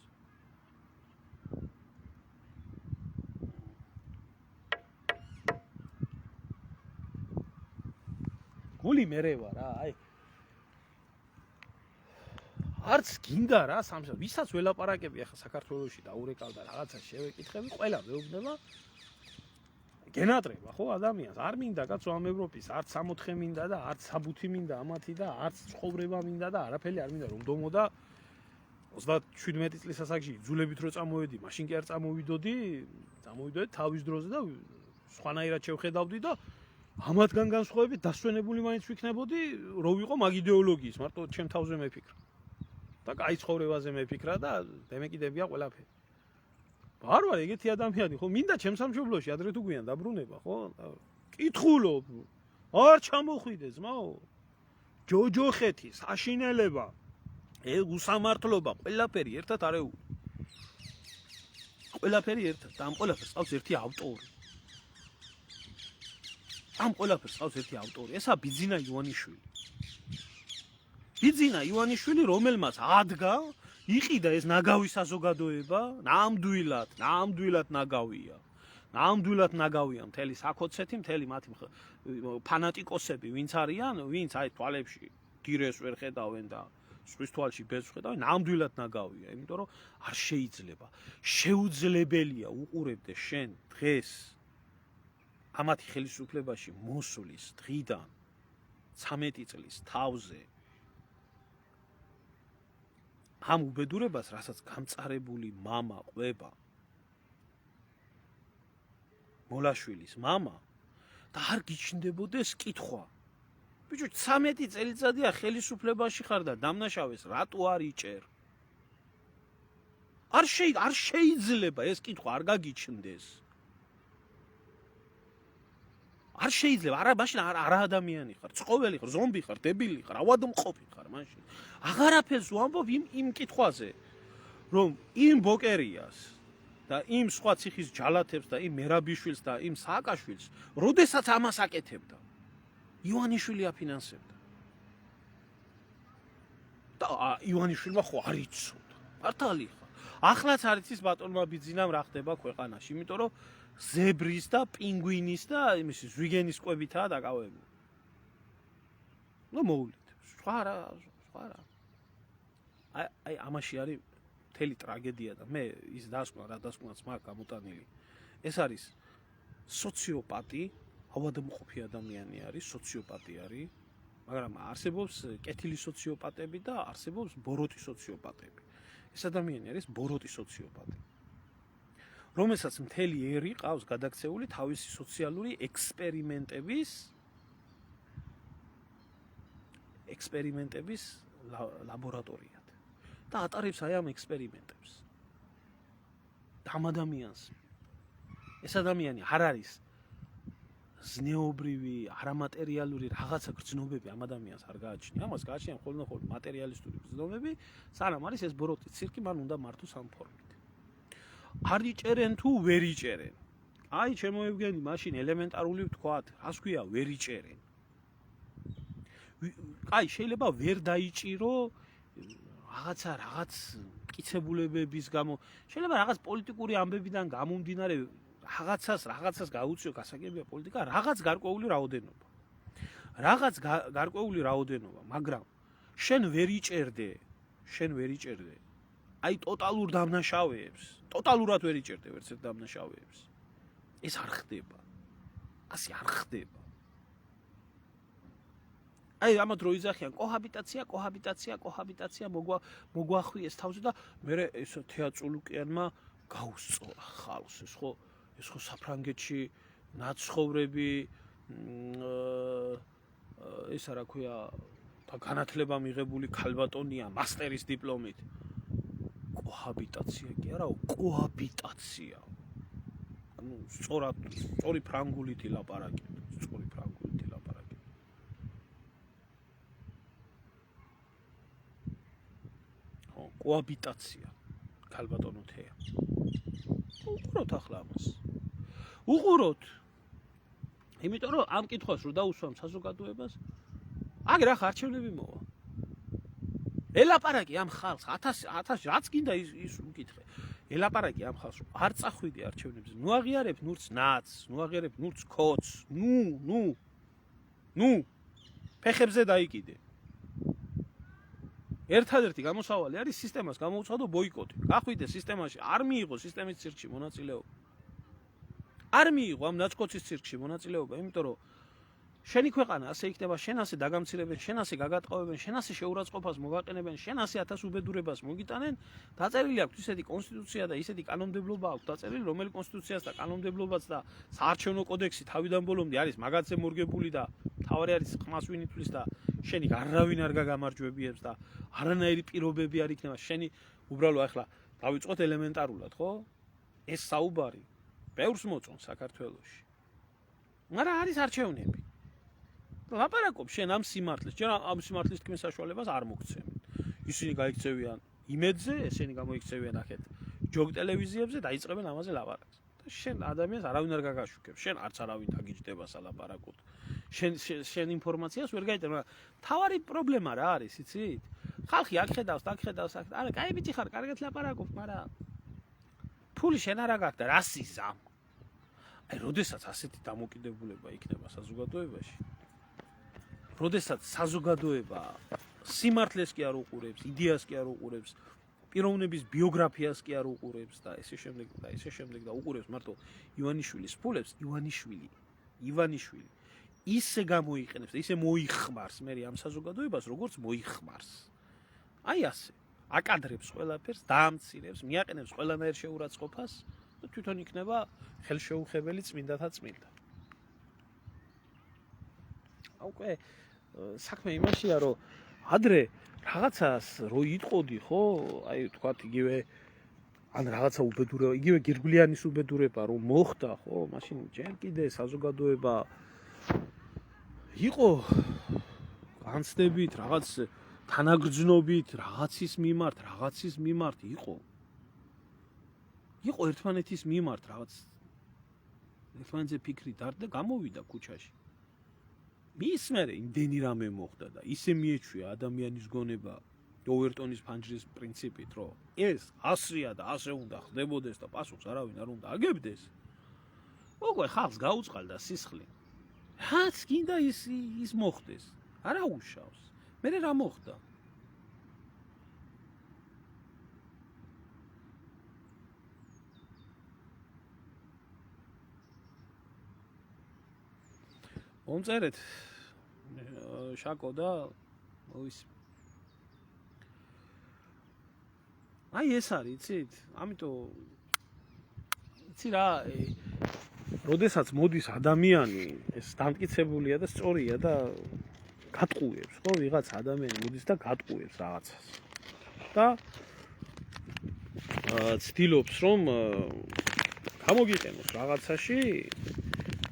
გული მერევა რა, აი არც გინდა რა სამსა, ვისაც ველაპარაკები ახლა საქართველოში დაურეკავდა რაღაცა შევეკითხები, ყველა მეუბნება გენატრება ხო ადამიანს, არ მინდა კაცო ამ ევროპის, არც 64 მინდა და არც საბუთი მინდა ამათი და არც ცხოვრება მინდა და არაფერი არ მინდა რომ დომოდა 37 წლის ასაკში ძულებით რო წამოვედი, მაშინ კი არ წამოვიდოდი თავის დროზე და სხვანაირად შევხედავდი და ამათგან განსხვავებით დასვენებული მაინც ვიქნებოდი, რო ვიყო მაგ იდეოლოგიის, მარტო ჩემ თავზე მეფიქრა. და კაი ცხოვრებაზე მეფიქრა და დემეკიდებია ყველაფერი. არ ვარ ეგეთი ადამიანი, ხო? მინდა ჩემ სამშობლოში ადრე თუ გვიან დაბრუნება, ხო? კითხულობ. არ ჩამოხვიდე ძმაო. ჯოჯოხეთი, საშინელება, უსამართლობა, ყველაფერი ერთად არეული. ყველაფერი ერთად, და ამ ყველაფერს ყავს ერთი ავტორი. ესაა ბიძინა ივანიშვილი. ბიძინა ივანიშვილი, რომელმაც ადგა, იყიდა ეს ნაგავის საზოგადოება, ნამდვილად ნაგავია. ნამდვილად ნაგავია მთელი საქოცეთი, მთელი მათი ფანატიკოსები, ვინც არიან, ვინც აი თვალებში დირეს ვერ ხედავენ და სხვის თვალში ბეწვს ხედავენ, ნამდვილად ნაგავია, იმიტომ რომ არ შეიძლება. შეუძლებელია უყურებდე შენ დღეს ამათი ხელისუფლებაში მოსulis დღიდან 13 წლის თავზე ამ უბედურებას, რასაც გამწარებული мама ყვება მოლაშვილის мама და არ გიჩნდებოდეს კითხვა. ბიჭო 13 წელიწადია ხელისუფლებაში ხარ და დამნაშავეს რატო არ იჭერ? არ შეიძლება ეს კითხვა არ გაგიჩნდეს. არ შეიძლება, არა მაშინ არა ადამიანი ხარ, ცხოველი ხარ, ზომბი ხარ, დებილი ხარ, ავადმყოფი ხარ მაშინ. აღარაფერს ვამბობ იმ კითხვაზე, რომ იმ ბოკერიას და იმ სხვა ციხის ჯალათებს და იმ მერაბიშვილს და იმ სააკაშვილს, როდესაც ამას აკეთებდა, ივანიშვილი აფინანსებდა. და ივანიშვილმა ხო არ იცოდა. მართალი ხარ. ახლაც არ იცის ბატონმა ბიძინამ რა ხდება ქვეყანაში, იმიტომ რომ ზებრის და პინგვინის და იმის ზვიგენის კვებითაა დაკავებული. ნუ მოვლით. სხვა რა. აი ამაში არის მთელი ტრაგედია და მე ის დასკვნა რა დასკვნაც მაქვს გამოტანილი. ეს არის სოციოპატი, ავადმყოფი ადამიანი არის, სოციოპატი არის, მაგრამ არსებობს კეთილი სოციოპატები და არსებობს ბოროტი სოციოპატები. ეს ადამიანი არის ბოროტი სოციოპატი. რომელსაც მთელი ერი ყავს გადაქცეული თავისი სოციალური ექსპერიმენტების ლაბორატორიად და ატარებს აი ამ ექსპერიმენტებს. და ამ ადამიანს ეს ადამიანი არ არის ზნეობრივი, არამატერიალური რაღაცა გრძნობები ამ ადამიანს არ გააჩნია. ამას გააჩნია მხოლოდ მატერიალისტური გრძნობები, სანამ არის ეს ბოროტი ცირკი, მან უნდა მართოს ამ ფორმით. არ იჭერენ თუ ვერ იჭერენ. აი ჩემო ევგენი, მაშინ ელემენტარული ვთქვათ, რას ქვია ვერ იჭერენ. აი შეიძლება ვერ დაიჭირო რაღაც მტკიცებულებების გამო, შეიძლება რაღაც პოლიტიკური ამბებიდან გამომდინარე რაღაცას გაუწიო გასაგებია პოლიტიკა, რაღაც გარკვეული რაოდენობა, მაგრამ შენ ვერ იჭერდე აი ტოტალურ დამნაშავეებს, ტოტალურად ვერ იჭერდე ვერც ერთ დამნაშავეებს. ეს არ ხდება. ასე არ ხდება. აი ამათ რო იძახიან კოჰაბიტაცია მოგვახვიეს თავზე და მე ეს თეატრულუკიანმა გაუსწორა ხალხს. ეს ხო საფრანგეთში ნაცხოვრები ესა რა ქვია და განათლება მიღებული ქალბატონია მასტერის დიპლომით. კოჰაბიტაცია კი არაო, კოაბიტაცია. ანუ სწორი ფრანგულით ილაპარაკეთ. კოაბიტაცია. ქალბატონო თეა. უყუროთ ახლა ამას. უყუროთ. იმიტომ რომ ამ კითხვას რო დაუსვამ საზოგადოებას, აგ რა ხარჩევნები მოვა. ელაპარაკი ამ ხალხს 1000 რაც გინდა ის უკითხე. ელაპარაკი ამ ხალხს არ წახვიდე არჩევნებზე. ნუ აღიარებ ნურც ნაც, ნუ აღიარებ ნურც ქოც. ნუ ფეხებზე დაიკიდე. ერთადერთი გამოსავალი არის სისტემას გამოუცხადო ბოიკოტი. გახვიდე სისტემაში, არ მიიღო სისტემის ცირკში მონაწილეობა. არ მიიღო ამ ნაცკოცის ცირკში მონაწილეობა, იმიტომ რომ შენი ქვეყანა ასე იქნება, შენ ასე დაგამცირებენ, შენ ასე გაგატყოვებენ, შენ ასე შეურაცხყოფას მოგაყენებენ, შენ ასე 1000 უბედურებას მოგიტანენ. დაწერილი აქვს ისეთი კონსტიტუცია და ისეთი კანონმდებლობა აქვს დაწერილი, რომელი კონსტიტუციას და კანონმდებლობაც და საარჩევნო კოდექსი თავიდან ბოლომდე არის მაგათზე მორგებული და თავარი არის ყმას ვინ ითვლის და შენი არავინ არ გაგამარჯვებიებს და არანაირი პირობები არ იქნება. შენი უბრალოდ ახლა დავიწყოთ ელემენტარულად, ხო? ეს საუბარი ბევრს მოწონს საქართველოში. მაგრამ არის არჩევნები. ლაპარაკობ შენ ამ სიმართლეს, ჯერ ამ სიმართლის თქმის საშუალებას არ მოგცემენ. ისინი გაიქცევიან იმედზე, ესენი გამოიქცევიან ახეთ ჯოგ ტელევიზიებზე და იწყებენ ამაზე ლაპარაკს. და შენ ადამიანს არავინ არ გაგაშუქებს, შენ არც არავინ დაგიჯდება სალაპარაკოდ. შენ ინფორმაციას ვერ გაიტან, მაგრამ თავარი პრობლემა რა არის, იცით? ხალხი აქ ხედავს, არა, კაი ბიჭი ხარ, კარგად ლაპარაკობ, მაგრამ ფული შენ არა გაქვს და რა სიზამ? აი, როდესაც ასეთი დამოკიდებულება იქნება საზოგადოებაში, როდესაც საზოგადოება სიმართლეს კი არ უყურებს, იდეას კი არ უყურებს, პიროვნების ბიოგრაფიას კი არ უყურებს და ესე შემდეგ და უყურებს მარტო ივანიშვილის ფულებს, ივანიშვილი ისე გამოიყენებს და ისე მოიხმარს მე ამ საზოგადოებას, როგორც მოიხმარს. აი ასე, აკადრებს ყველაფერს, დაამცირებს, მიაყენებს ყველანაირ შეურაცხყოფას და თვითონ იქნება ხელშეუხებელი წმინდათა წმინდა. უკვე საქმე იმაშია, რომ ადრე რაღაცას რო იტყოდი, ხო? აი თქვათ იგივე ან რაღაცა უბედურება, იგივე გირგვლიანის უბედურება რომ მოხდა, ხო? მაშინ ჯერ კიდე საზოგადოება იყო განცდებით, რაღაც თანაგრძნობით, რაღაცის მიმართ იყო ერთმანეთის მიმართ რაღაც ერთმანეთზე ფიქრი დარდა და გამოვიდა ქუჩაში. მის მერე იმდენი რამე მოხდა და ისე მიეჩვია ადამიანის გონება ოვერტონის ფანჯრის პრინციპით, რომ ეს ასრია და ასე უნდა ხდებოდეს და პასუხს არავინ არ უნდა აგებდეს. უკვე ხალხს გაუწყალდა სისხლი. რაც გინდა ის მოხდეს. არა უშავს. მერე რა მოხდა? მომწერეთ შაკო და მოვის. აი ეს არის, იცით? ამიტომ იცი რა, როდესაც მოდის ადამიანი, ეს დამტკიცებულია და სწორია და გატყუებს, ხო? ვიღაც ადამიანი მოდის და გატყუებს რაღაცას. და ცდილობს რომ გამოგიყენოს რაღაცაში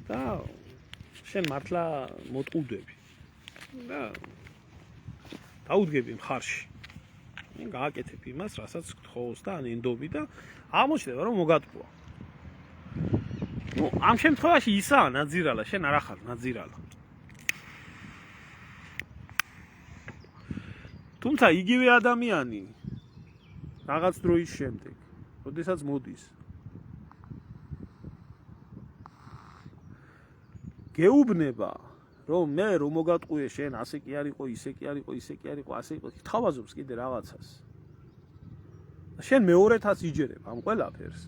და შენ მართლა მოტყუდები და დაუდგები მხარში. გააკეთებ იმას, რასაც გთხოვს და ანენდობი და აღმოჩნდება რომ მოგატყუა. ამ შემთხვევაში ისაა ნაძირალა, შენ არ ახარ ნაძირალა. თუმცა იგივე ადამიანი რაღაც დროის შემდეგ, როდესაც მოდის გეუბნება რომ მე რომ მოგატყუე შენ ასე კი არ იყო, ისე კი არ იყო, ასე იყო, თავაზობს კიდე რაღაცას. შენ მეორეთაც იჯერებ ამ ყველაფერს.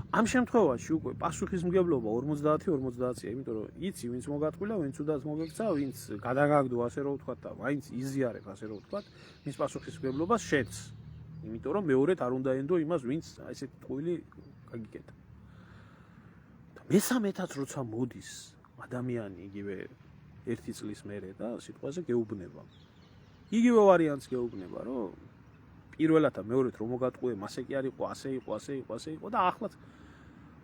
ამ შემთხვევაში უკვე პასუხისმგებლობა 50-50-ია, იმიტომ რომ იცი ვინც მოგატყულა, ვინც უდაც მოგექცა, ვინც გადაგაგდო ასე რომ ვთქვათ და ვინც იზიარებ ასე რომ ვთქვათ, მის პასუხისმგებლობას შენც. იმიტომ რომ მეორედ არ უნდა ენდო იმას, ვინც ესეთი ტყუილი გაგიკეთა. და მესამეთაც როცა მოდის ადამიანი იგივე 1 წლის მერე და სიტყვაზე გეუბნება. იგივე ვარიანტს გეუბნება, რომ პირველად და მეორედ რომ მოგატყუე, მასე კი არ იყო, ასე იყო და ახლაც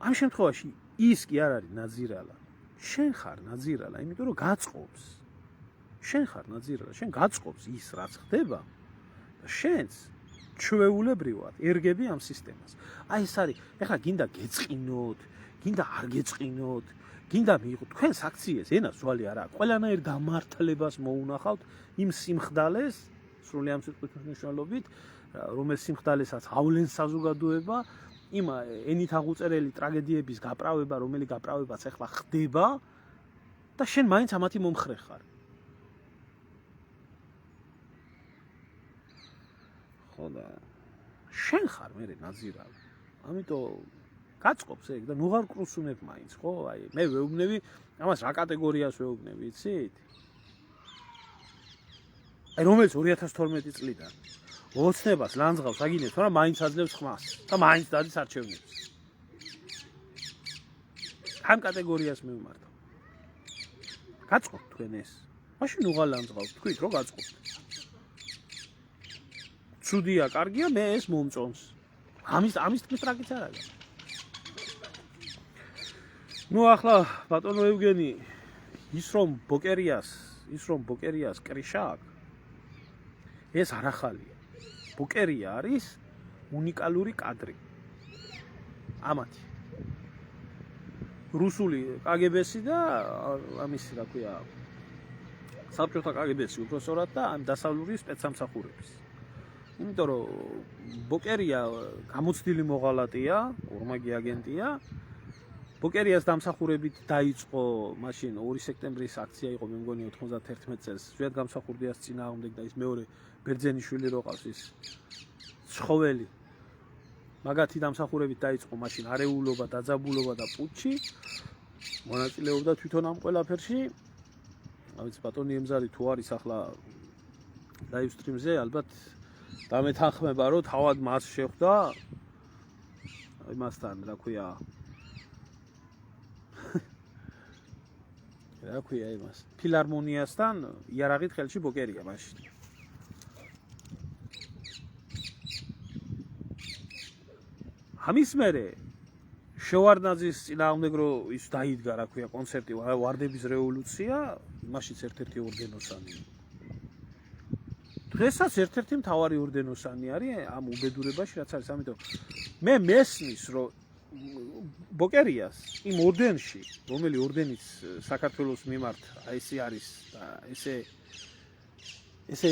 ამ შემთხვევაში ის კი არ არის ნაძირალა. შენ ხარ ნაძირალა, იმიტომ რომ გაწყობს. შენ ხარ ნაძირალა, შენ გაწყობს ის რაც ხდება და შენც ჩვეულებრივად ერგები ამ სისტემას. აი ეს არის, ეხლა გინდა გეწყინოთ, გინდა არ გეწყინოთ, გინდა მიიღოთ თქვენს აქციეს, ენას ძვალი არა აქვს. ყველანაირ გამართლებას მოუნახავთ იმ სიმხდალეს, სრული ამ სიტყვის მნიშვნელობით, რომელ სიმხდალესაც ავლენს საზოგადოება, იმ ენით აღუწერელი ტრაგედიების გაправება, რომელი გაправებაც ახლა ხდება და შენ მაინც ამათი მომხრე ხარ. ხო და შენ ხარ მე ნაძირალი. ამიტომ გაწყობს ეგ და ნუღარ კრუსუნებ მაინც, ხო? აი მე ვეუბნები, ამას რა კატეგორიას ვეუბნები, იცით? აი რომელიც 2012 წლიდან ოცნებას ლანძღავს აგინებს, მაგრამ მაინც აძლევს ხმას და მაინც დადის არჩევნებს. ამ კატეგორიას მივმართავ. გაწყობთ თქვენ ეს. მაშინ უღალ ლანძღავს, თქვით რომ გაწყობთ. ცუდია, კარგია, მე ეს მომწონს. ამის თქმის ტრაგიც არ არის. ნუ ახლა ბატონო ევგენი, ის რომ ბოკერიას კრიშა აქვს, ეს არ ახალია. ბოკერია არის უნიკალური კადრი. ამათი. რუსული კგბ-ში და ამისი რა ქვია საბჭოთა კგბ-ში უბრალოდ და ამ დასავლური სპეცსამსახურების. იმიტომ რომ ბოკერია გამოცდილი მოღალატეა, ორმაგი აგენტია. ბოკერიას დამსახურებით დაიწყო მაშინ 2 სექტემბრის აქცია იყო მე მგონი 91 წელს. ზვიად გამსახურდიას წინააღმდეგ და ის მეორე ბერძენიშვილი რო ყავს ის ცხოველი. მაგათი დამსახურებით დაიწყო მაშინ არეულობა, დაძაბულობა და პუტჩი. მონაწილეობდა თვითონ ამ ყველაფერში. ავიც ბატონი ემზარი თუ არის ახლა ლაივ სტრიმზე, ალბათ დამეთანხმება რომ თავად მას შეხვდა იმასთან რა ქვია რა ქვია იმას ფილარმონიასთან იარაღით ხელში ბოკერია მაშინ ამის მერე შევარდნაძის წინააღმდეგ რო ის დაიდგა რა ქვია კონცერტი ვარდების რევოლუცია მაშინც ერთ-ერთი ორდენოსანი დღესაც ერთ-ერთი მთავარი ორდენოსანი არის ამ უბედურებაში რაც არის ამიტომ მე მესმის რომ ბოკერიას იმ ორდენში რომელი ორდენიც საქართველოს მიმართ აი ესე არის და ესე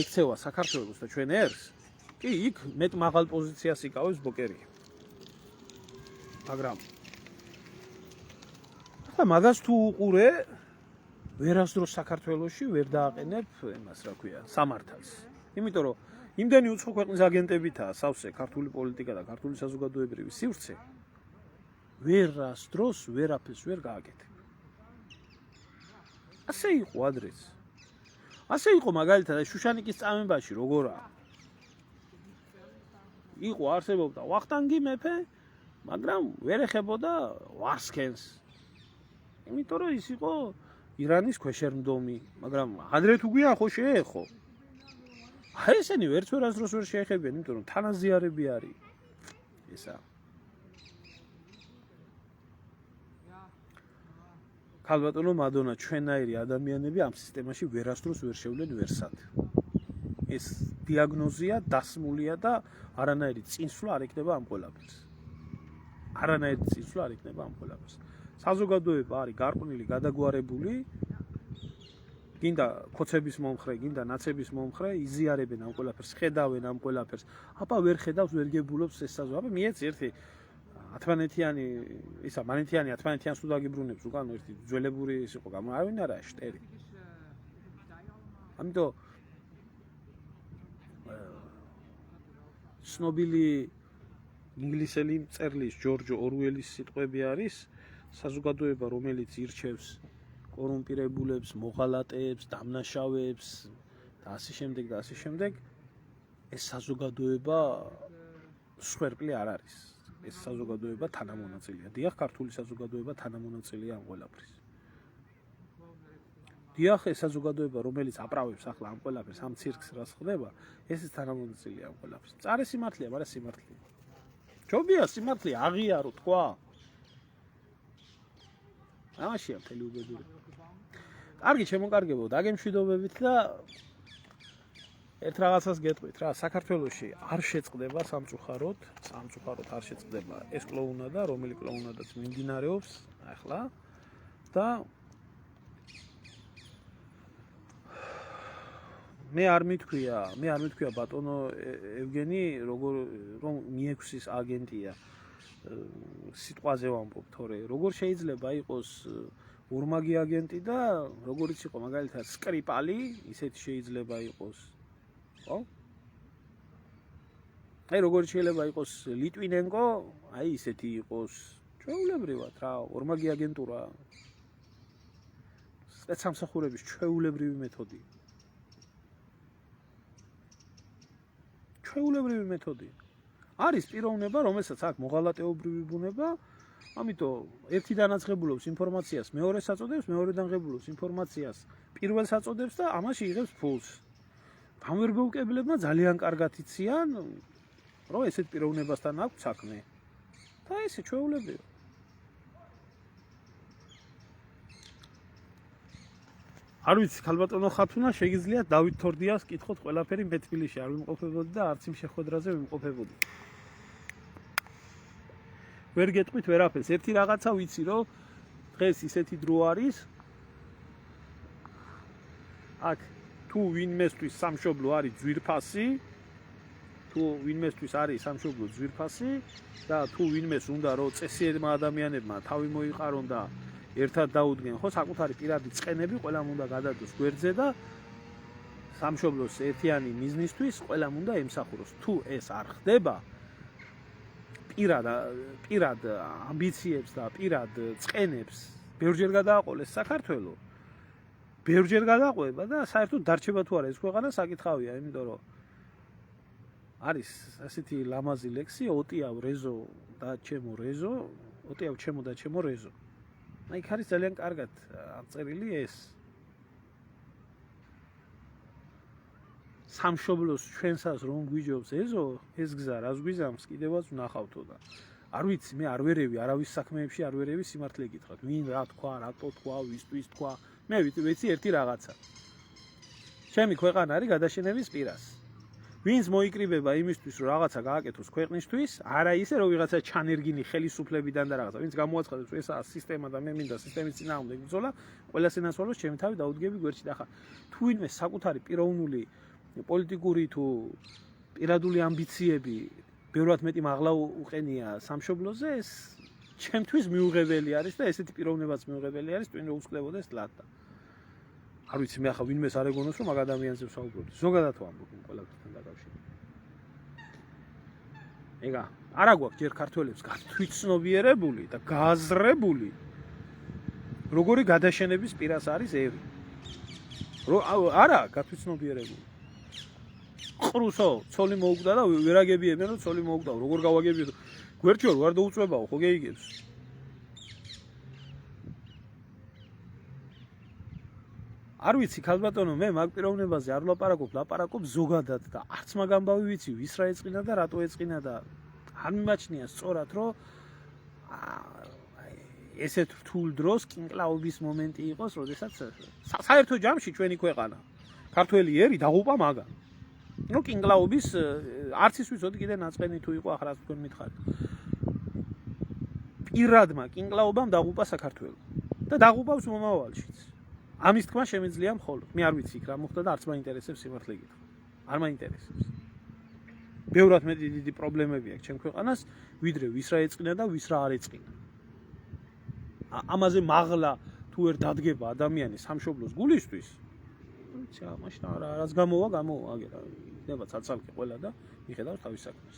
ექცევა საქართველოს და ჩვენ ერს კი იქ მეტ მაღალ პოზიციას იკავებს ბოკერია მაგრამ ახლა მაგას თუ უყურე ვერასდროს საქართველოში ვერ დააყენებ იმას რა ქვია სამართალს იმიტომ რომ იმდენი უცხო ქვეყნის აგენტებითაა სავსე ქართული პოლიტიკა და ქართული საზოგადოებრივი სივრცე ვერასდროს ვერაფერს ვერ გააკეთებ. ასე იყო ადრეს. ასე იყო მაგალითად შუშანიკის წამებაში როგორაა. იყო არსებობდა ვახტანგი მეფე, მაგრამ ვერ ეხებოდა ვარსქენს. იმიტომ რომ ის იყო ირანის ქვეშერმდომი, მაგრამ ადრე თუ გვიან ხო შეეხო. აი ესენი ვერც ვერასდროს ვერ შეეხებიან, იმიტომ რომ თანაზიარები არის. ესა ქალბატონო მადონა ჩვენაირი ადამიანები ამ სისტემაში ვერასდროს ვერ შევლენ ვერსად. ეს დიაგნოზია დასმულია და არანაირი წინსვლა არ იქნება ამ ყველაფერს. არანაირი წინსვლა არ იქნება ამ ყველაფერს. საზოგადოება არის გარყვნილი, გადაგვარებული. გინდა ქოცების მომხრე, გინდა ნაცების მომხრე, იზიარებენ ამ ყველაფერს, ხედავენ ამ ყველაფერს. აბა ვერ ხედავს, ვერ გებულობს ეს საზოგადოება. აბა მიეცი ერთი 10-მანეთიანი ისა მანეთიანი 10-მანეთიან სულ დაგიბრუნებს უკან ერთი ძველებური ის იყო გამო არავინ არა შტერი ამიტომ ცნობილი ინგლისელი მწერლის ჯორჯ ორუელის სიტყვები არის საზოგადოება რომელიც ირჩევს კორუმპირებულებს, მოღალატეებს, დამნაშავეებს და ასე შემდეგ ეს საზოგადოება სვერპლი არ არის ეს საზოგადოება თანამონაწილეა. დიახ, ქართული საზოგადოება თანამონაწილეა ამ ყველაფრის. დიახ, ეს საზოგადოება, რომელიც აპრავებს ახლა ამ ყველაფერს, ამ ცირკს რას ხდება, ეს თანამონაწილეა ამ ყველაფრის. წარე სიმართლეა, მაგრამ სიმართლეა. ჯობია სიმართლე აღიარო თქვა. ამაშია მთელი უბედურება. კარგი, შემოკარგებო, დაგემშვიდობებით და ერთ რაღაცას გეტყვით რა, საქართველოში არ შეწყდება სამწუხაროდ არ შეწყდება ეს კლოუნადა, რომელი კლოუნადაც მიმდინარეობს ახლა და მე არ მithქვია ბატონო ევგენი, რომ მიექვსის აგენტია სიტყვაზე ვამბობ, თორე როგორ შეიძლება იყოს ორმაგი აგენტი და როგორიც იყო მაგალითად სკრიპალი, ისეთი შეიძლება იყოს ხო? აი როგორ შეიძლება იყოს ლიტვინენკო, აი ისეთი იყოს. ჩვეულებრივად რა, ორმაგი აგენტურა. სპეცსამსახურების ჩვეულებრივი მეთოდი. ჩვეულებრივი მეთოდი. არის პიროვნება, რომელსაც აქვს მოღალატეობრივი ბუნება, ამიტომ ერთი დანაცხებულობს ინფორმაციას, მეორეს აწოდებს, მეორედან ღებულობს ინფორმაციას, პირველს აწოდებს და ამაში იღებს ფულს. გამვერბეუკებლებმა ძალიან კარგად იციან, რომ ესეთ პიროვნებასთან აქვს საქმე. და ესე ჩვეულებრივია. არ ვიცი, ქალბატონო ხათუნა, შეგიძლიათ დავით თორდიას კითხოთ ყველაფერი მე თბილისში არ ვიმყოფებოდი და არც იმ შეხვედრაზე ვიმყოფებოდი. ვერ გეტყვით ვერაფერს. ერთი რაღაცა ვიცი, რომ დღეს ისეთი დრო არის აქ თუ ვინმესთვის სამშობლო არის ძვირფასი თუ ვინმესთვის არის სამშობლო ძვირფასი და თუ ვინმეს უნდა რომ წესიერმა ადამიანებმა თავი მოიყარონ და ერთად დაუდგენ ხო საკუთარი პირადი წყენები ყველამ უნდა გადადოს გვერდზე და სამშობლოს ერთიანი მიზნისთვის ყველამ უნდა ემსახუროს თუ ეს არ ხდება პირად ამბიციებს და პირად წყენებს ბევრჯერ გადააყოლეს საქართველოს ბევრჯერ გადაყვება და საერთოდ დარჩება თუ არა ეს ქვეყანა საკითხავია იმიტომ რომ არის ასეთი ლამაზი ლექსი ოტიავ რეზო და ჩემო რეზო ოტიავ ჩემო და ჩემო რეზო აი იქ არის ძალიან კარგად აღწერილი ეს სამშობლოს ჩვენსაც რომ გვიჯობს ეზო ეს გზა რას გვიზამს კიდევაც ვნახავთო და არ ვიცი მე არ ვერევი არავის საქმეებში არ ვერევი სიმართლე გითხრათ ვინ რა თქვა რატო თქვა ვისთვის თქვა მე ვიცი ერთი რაღაცა ჩემი ქვეყანა არის გადაშენების პირას ვინც მოიკრიბება იმისთვის რომ რაღაცა გააკეთოს ქვეყნისთვის არა ისე რომ ვიღაცა ჩანერგინი ხელისუფლებიდან და რაღაცა ვინც გამოაცხადებს რომ ესაა სისტემა და მე მინდა სისტემის წინააღმდეგ ვიბრძოლა ყველა სენსოროს ჩემი თავი დაუდგები გვერდში და ხა თუ ვინმე საკუთარი პიროვნული პოლიტიკური თუ პირადული ამბიციები ბევრად მეტი მაღლა უყენია სამშობლოზე ეს ჩემთვის მიუღებელი არის და ესეთი პიროვნებაც მიუღებელი არის twin უსკლებოდეს ლატა არ ვიცი მე ახლა ვინმეს არ ეგონოს რომ მაგ ადამიანზე ვსაუბრობთ ზოგადად ვამბობ ყველაფერთან დაკავშირებით ეგა არა გვაქვს ჯერ ქართველებს გათვითცნობიერებული და გააზრებული როგორი გადაშენების პირას არის ევი არა გათვითცნობიერებული ყრუსო ცოლი მოუკვდა და ვერაგებიებენ რომ ცოლი მოუკვდა როგორ გავაგებიო გვერდში ვარ დაუწვებაო ხო გეიგებს არ ვიცი ქალბატონო მე მაგ პიროვნებაზე არ ლაპარაკობ ზოგადად და არც მაგ ამბავი ვიცი ვის რა ეწყინა და რატო ეწყინა და არ მიმაჩნია სწორად რომ ესეთ რთულ დროს კინკლაობის მომენტი იყოს როდესაც საერთო ჯამში ჩვენი ქვეყანა ქართველი ერი დაღუპა მაგა ნუ კინკლაობის არც ის ვიცოდი კიდე ნაწყენი თუ იყო ახლა თქვენ მითხარით პირადმა კინკლაობამ დაღუპა საქართველო და დაღუპავს მომავალშიც ამის თქმა შემიძლია მხოლოდ მე არ ვიცი იქ რა მოხდა და არც მაინტერესებს სიმართლე გითხრა არ მაინტერესებს ბევრად მეტი დიდი პრობლემები აქვს ჩემ ქვეყანას ვიდრე ვის რა ეწყინა და ვის რა არ ეწყინა ამაზე მაღლა თუ ვერ დადგება ადამიანი სამშობლოს გულისთვის ვიცი მაშინ რაც გამოვა აგერა იქნება ცალ-ცალკე ყველა და მიხედავს თავის საქმეს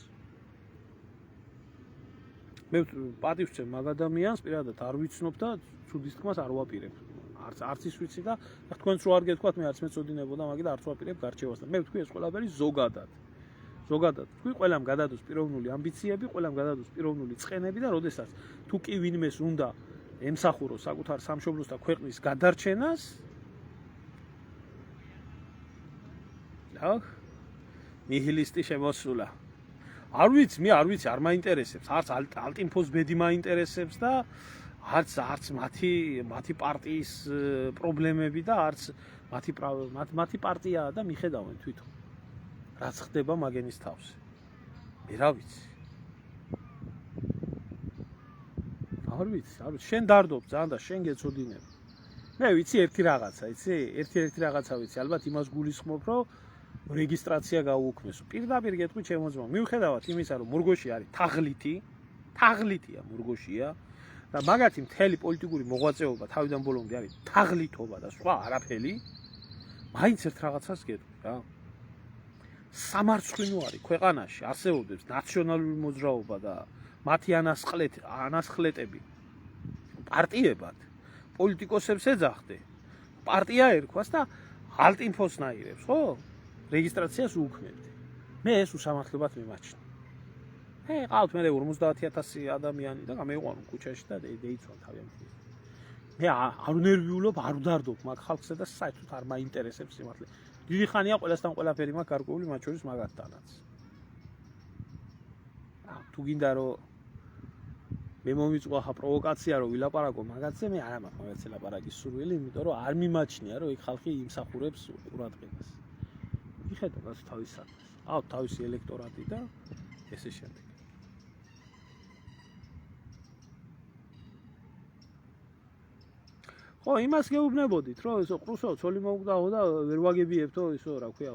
მე პატივს ვცემ მაგ ადამიანს პირადად არ ვიცნობ და ცუდის თქმას არ ვაპირებ არც ის ვიცი და თქვენც რო არ გეთქვათ მე არც მეწოდინებოდა მაგით არც ვაპირებ გარჩევას და მე ვთქვი ეს ყველაფერი ზოგადად თქვი ყველამ გადადოს პიროვნული ამბიციები ყველამ გადადოს პიროვნული წყენები და როდესაც თუ კი ვინმეს უნდა ემსახუროს საკუთარ სამშობლოს და ქვეყნის გადარჩენას ნიჰილისტი შემოსულა არ ვიცი არ მაინტერესებს არც ალტინფოს ბედი მაინტერესებს და არც მათი პარტიის პრობლემები და არც მათი პარტიაა და მიხედავენ თვითონ რაც ხდება მაგენის თავზე მე რა ვიცი არ ვიცი შენ დარდობ ძალიან და შენ გეწოდინებ მე ვიცი ერთი რაღაცა ვიცი ალბათ იმას გულისხმობ რომ რეგისტრაცია გაუუქმესო პირდაპირ გეტყვი ჩემო ძმა მიუხედავად იმისა რომ მურგოში არის თაღლითია მურგოშია და მაგათი მთელი პოლიტიკური მოღვაწეობა თავიდან ბოლომდე არის თაღლითობა და სხვა არაფერი მაინც ერთ რაღაცას გეტყვი რა სამარცხვინო არის ქვეყანაში არსებობს ნაციონალური მოძრაობა და მათი ანასხლეტები პარტიებად პოლიტიკოსებს ეძახდე პარტია ერქვას და ალტინფოსნაირებს ხო რეგისტრაციას უუქმებდი მე ეს უსამართლობად მიმაჩნია მე ყავთ მე 50000 ადამიანი და გამეიყვანო ქუჩაში და დაიცვალ თავიანთ მე არ ნერვიულობ არ ვდარდობ მაგ ხალხსა და საერთოდ არ მაინტერესებს სიმართლე დიდი ხანია ყველასთან ყველაფერი მაქვს გარკვეული მათ შორის მაგათთანაც თუ გინდა რომ მე მომიწვა ხა პროვოკაცია რომ ვილაპარაკო მაგათზე მე არ მაქვს მაგათზე ლაპარაკის სურვილი იმიტომ რომ არ მიმაჩნია რომ იქ ხალხი იმსახურებს ყურადღებას მიხედავს თავის საქმეს აქვთ თავისი ელექტორატი და ესე შემდეგ ხო, იმას გეუბნებოდით, რომ ესო ყრუსო ცოლი მოგდაო და ვერ ვაგებიებთო ესო, რა ქვია.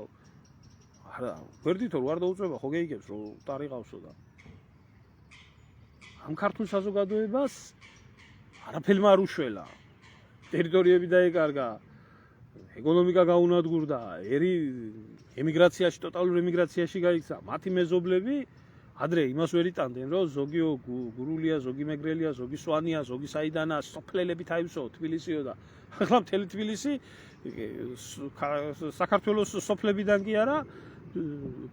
არა, გვერდითო არ დაუწება, ხო გეიგებს, რომ ტარიყავსო და. ამ ქართულ საზოგადოებას არაფერმა არ უშველა. ტერიტორიები დაეკარგა, ეკონომიკა გაუნადგურდა, ემიგრაციაში, ტოტალურ ემიგრაციაში გაიქცა. მათი მეზობლები ადრე იმას ვერ იტანდნენ, რომ ზოგი გურულია, ზოგი მეგრელია, ზოგი სვანია, ზოგი საიდანაა, სოფლელებით აივსო თბილისიო და ახლა მთელი თბილისი საქართველოს სოფლებიდან კი არა,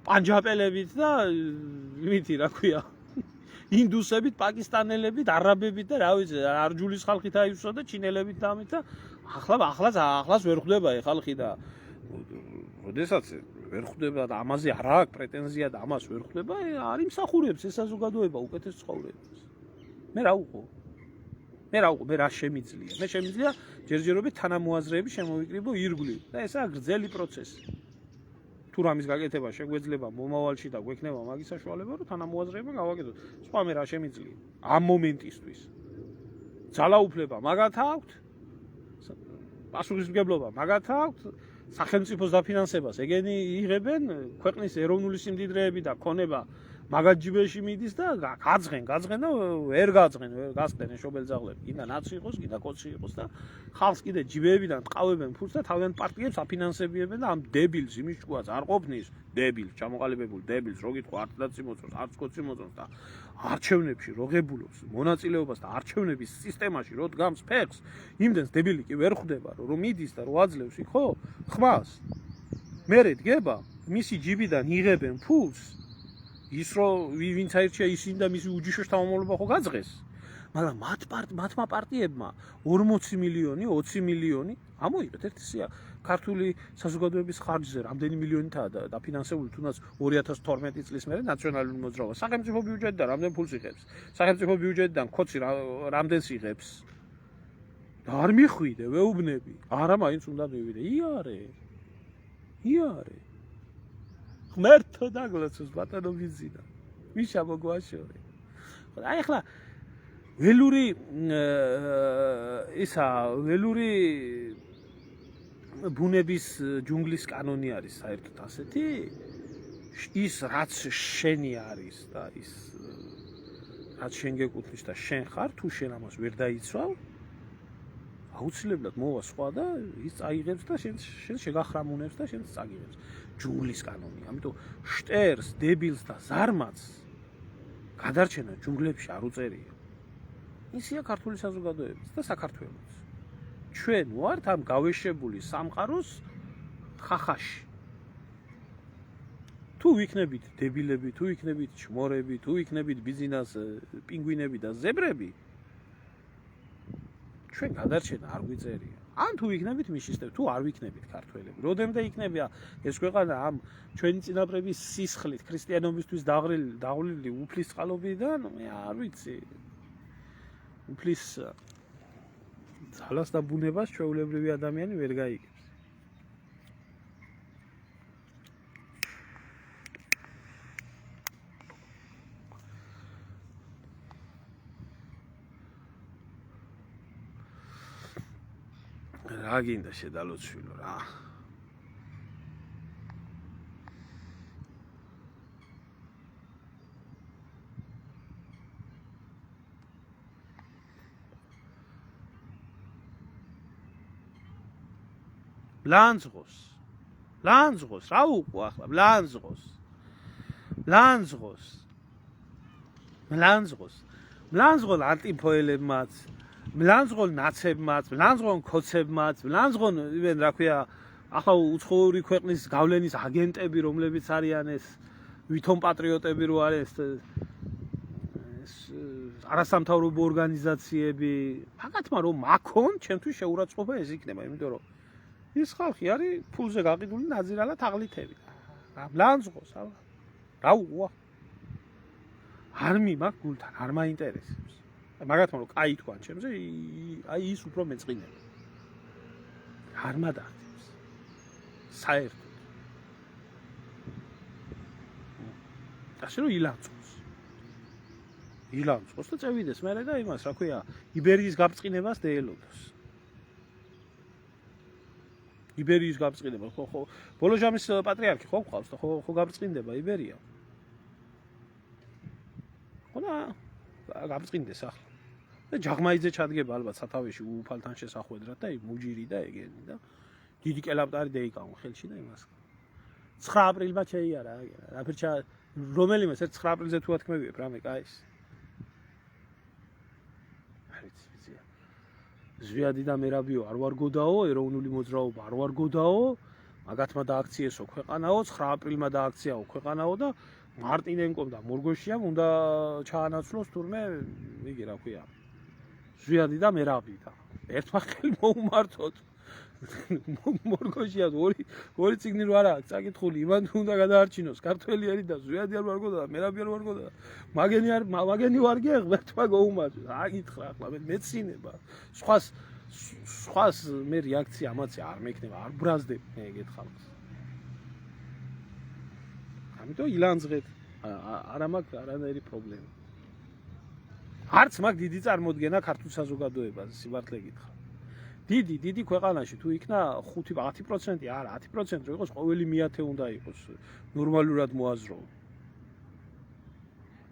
პანჯაპელებით და იმითი რა ქვია, ინდუსებით, პაკისტანელებით, არაბებით და რა ვიცი, არჯულის ხალხით აივსო და ჩინელებით და ამით და ახლაც ვერ ხვდება ხალხი და როდესაც ვერ ხვდება და ამაზე არ აქვს პრეტენზია და ამას ვერ ხვდება, არ იმსახურებს ეს საზოგადოება უკეთეს ცხოვრებას. მე რა შემიძლია? მე შემიძლია ჯერჯერობით თანამოაზრეები შემოვიკრიბო ირგვლივ და ესაა გრძელი პროცესი. თუ რამის გაკეთება შეგვეძლება მომავალში და გვექნება მაგის საშუალება, რომ თანამოაზრეება გავაკეთოთ. სხვა მე რა შემიძლია? ამ მომენტისთვის. ძალაუფლება მაგათ აქვთ? პასუხისმგებლობა მაგათ აქვთ? სახელმწიფოს დაფინანსებას ეგენი იღებენ, ქვეყნის ეროვნული სიმდიდრეები და ქონება მაგათ ჯიბეში მიდის და გაძღენ და ვერ გასწრენ შობელძაღლები. კიდე ნაცი იყოს, კიდე კოცი იყოს და ხალხს კიდე ჯიბეებიდან ტყავებენ ფულს და თავიანთ პარტიებს აფინანსებიებენ და ამ დებილს იმის ჭკუას არ ყოფნის, დებილს, ჩამოყალიბებულ დებილს, რო გითხო არც დაცი მოწონს, არც კოცი მოწონს და არჩევნებში როგებულობს მონაწილეობას და არჩევნების სისტემაში რო დგამს ფეხს, იმდენს დებილი კი ვერ ხვდება, რომ მიდის და რო აძლევს იქ ხო? ხმას. მერე დგება, მისი ჯიბიდან იღებენ ფულს. ის რომ ვინც აირჩია ისინი და მისი უჯიშოს თავმოყრობა ხო გაძღეს. მაგრამ მათმა პარტიებმა 40 მილიონი, 20 მილიონი ამოიღეთ ერთი სია ქართული საზოგადოების ხარჯზე რამდენი მილიონითაა დაფინანსებული თუნდაც 2012 წლის მერე ნაციონალური მოძრაობა. სახელმწიფო ბიუჯეტიდან რამდენ ფულს იღებს? სახელმწიფო ბიუჯეტიდან ხოცი რამდენს იღებს? და არ მიხვიდე, ვეუბნები. არა, მაინც უნდა მივიდე. იარე. ღმერთო დაგლოცოს ბატონო ვიზინა. ვიშა მოგვაშორე. აი ახლა ველური ბუნების ჯუნგლის კანონი არის საერთოდ ასეთი, ის რაც შენი არის და ის რაც შენ გეკუთვნის და შენ ხარ, თუ შენ ამას ვერ დაიცვალ, აუცილებლად მოვა სხვა და ის წაიღებს და შენ შეგახრამუნებს და შენც წაგიღებს. ჯუნგლის კანონი. ამიტომ შტერს, დებილს და ზარმაც გადარჩენა ჯუნგლებში არ უწერია. ისია ქართული საზოგადოებაც და საქართველოც. ჩვენ ვართ ამ გავეშებული სამყაროს ხახაში. თუ ვიქნებით დებილები, თუ ვიქნებით ჩმორები, თუ ვიქნებით ბიზნეს პინგვინები და ზებრები, ჩვენ გადარჩენა არ გვიწერია. ან თუ ვიქნებით მიშისტები, თუ არ ვიქნებით ქართველები. როდემდე იქნება ეს ქვეყანა ამ ჩვენი წინაპრების სისხლით, ქრისტიანობისთვის დაღლილი უფლის წყალობიდან, მე არ ვიცი. უფლის ძალას და ბუნებას ჩვეულებრივი ადამიანი ვერ გაიგებს. რა გინდა შედალოცვილო რა. ლანძღოს რა უყო ახლა მლანძღოლ ანტიფოელებმაც მლანძღოლ ნაცებმაც, მლანძღოლ ქოცებმაც, მლანძღოლ ივენ რა ქვია, ახლა უცხოური ქვეყნის გავლენის აგენტები, რომლებიც არიან ეს ვითომ პატრიოტები რო არის ეს არასამთავრობო ორგანიზაციები, მაგათმა რომ მაქონ, ჩემთვის შეურაცხყოფა ეს იქნება, იმიტომ რომ ის ხალხი არის ფულზე გაყიდული ნაძირალა თაღლითები. მლანძღოლს რა უყვა? არ მიმაქვს გულთან, არ მაინტერესებს. მაგათმა რომ კაი თქვან ჩემზე, აი ის უფრო მეწყინება. არ მადახტებს. საერთოდ. ასე რომ ილანძღოს და წევიდეს მერე და იმას, რა ქვია, იბერიის გაბწყინებას დაელოდოს. იბერიის გაბრწყინდება, ხო, ბოლო ჟამის პატრიარქი ხო გყავს და ხო გაბრწყინდება იბერია. ხო და გაბრწყინდეს ახლა. და ჯაღმაიძე ჩადგება ალბათ სათავეში უფალთან შესახვედრად და მუჯირი და ეგენი და დიდი კელაპტარი დაიკავონ ხელში და იმას. 9 აპრილმა შეიარა, რაფერჩა რომელიმეს 9 აპრილზე თუ ათქმევიებ რამე კაის. ზვიადი და მერაბიო არ ვარ გოდაო, ეროვნული მოძრაობა არ ვარ გოდაო, მაგათმა დააქციესო ქვეყანაო, 9 აპრილმა დააქციაო ქვეყანაო და მარტინენკომ და მორგოშიამ უნდა ჩაანაცვლოს თურმე იგი რა ქვია. ზვიადი და მერაბი და ერთმა ხელი მოუმართოთ. მორგოშიამ ორი ციგნი რო არა აქვს წაკითხული, იმან უნდა გადაარჩინოს ქართველი ერი და ზვიადი არ ვარ გოდა და მერაბი არ ვარ გოდა. მაგენი ვარ გეღბერთმა გაუმართო. აკითხა ახლა მეცინება. სხვას მე რეაქცია ამაცი არ მექნება, არ ბრაზდებ მე ეგეთ ხალხს. ამიტომ ილანძღეთ, არა მაქვს არანაირი პრობლემა. არც მაქვს დიდი წარმოდგენა ქართულ საზოგადოებაზე, სიმართლე გითხრა. დიდი ქვეყანაში თუ იქნა 5-10% არა 10% რო იყოს ყოველი მეათე უნდა იყოს ნორმალურად მოაზრო.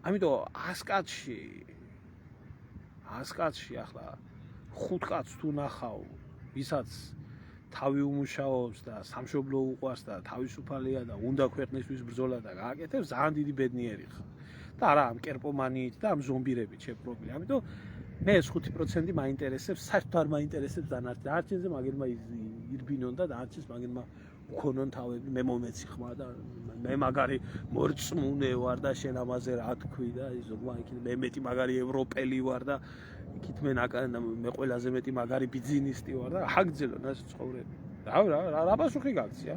ამიტომ 100 კაცში ახლა 5 კაცს თუ ნახავ, ვისაც თავი უმუშაობს და სამშობლო უყვარს და თავისუფალია და უნდა ქვეყნისთვის ბრძოლა და გააკეთებს, ძალიან დიდი ბედნიერი ხარ. და არა ამ კერპომანიით და ამ ზომბირებით შეპრობილი. ამიტომ მე ეს 5% მაინტერესებს, საერთოდ არ მაინტერესებს დანარჩენზე, მაგერმა ირბინონ და დანარჩენს მაგერმა უქონონ თავები, მე მომეცი ხმა და მე მაგარი მორწმუნე ვარ და შენ ამაზე რა თქვი და ზოგმა იქით მე მეტი მაგარი ევროპელი ვარ და იქით მე ყველაზე მეტი მაგარი ბიზნესისტი ვარ და აგძელონ ეს ცხოვრები. რა პასუხი გაქცია?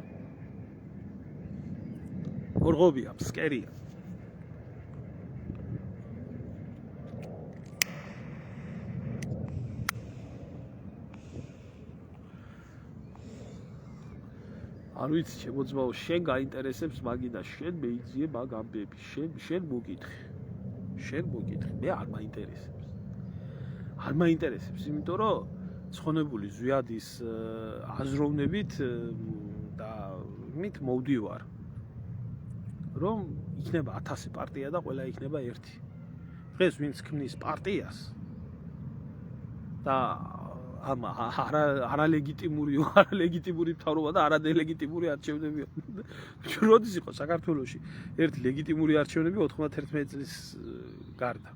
ორღობია, ფსკერია. არ ვიცი შემოძმაო, შენ გაინტერესებს მაგი და შენ მეიძიე მაგ ამბები, შენ მოგითხი. მე არ მაინტერესებს. არ მაინტერესებს, იმიტომ რომ ცხონებული ზვიადის აზროვნებით და მით მოვდივარ. რომ იქნება 1000 პარტია და ყველა იქნება ერთი. დღეს ვინც ქმნის პარტიას და ამ არალეგიტიმური მთავრობა და არადელეგიტიმური არჩევნები. როდის იყო საქართველოში ერთი ლეგიტიმური არჩევნები 91 წლის გარდა.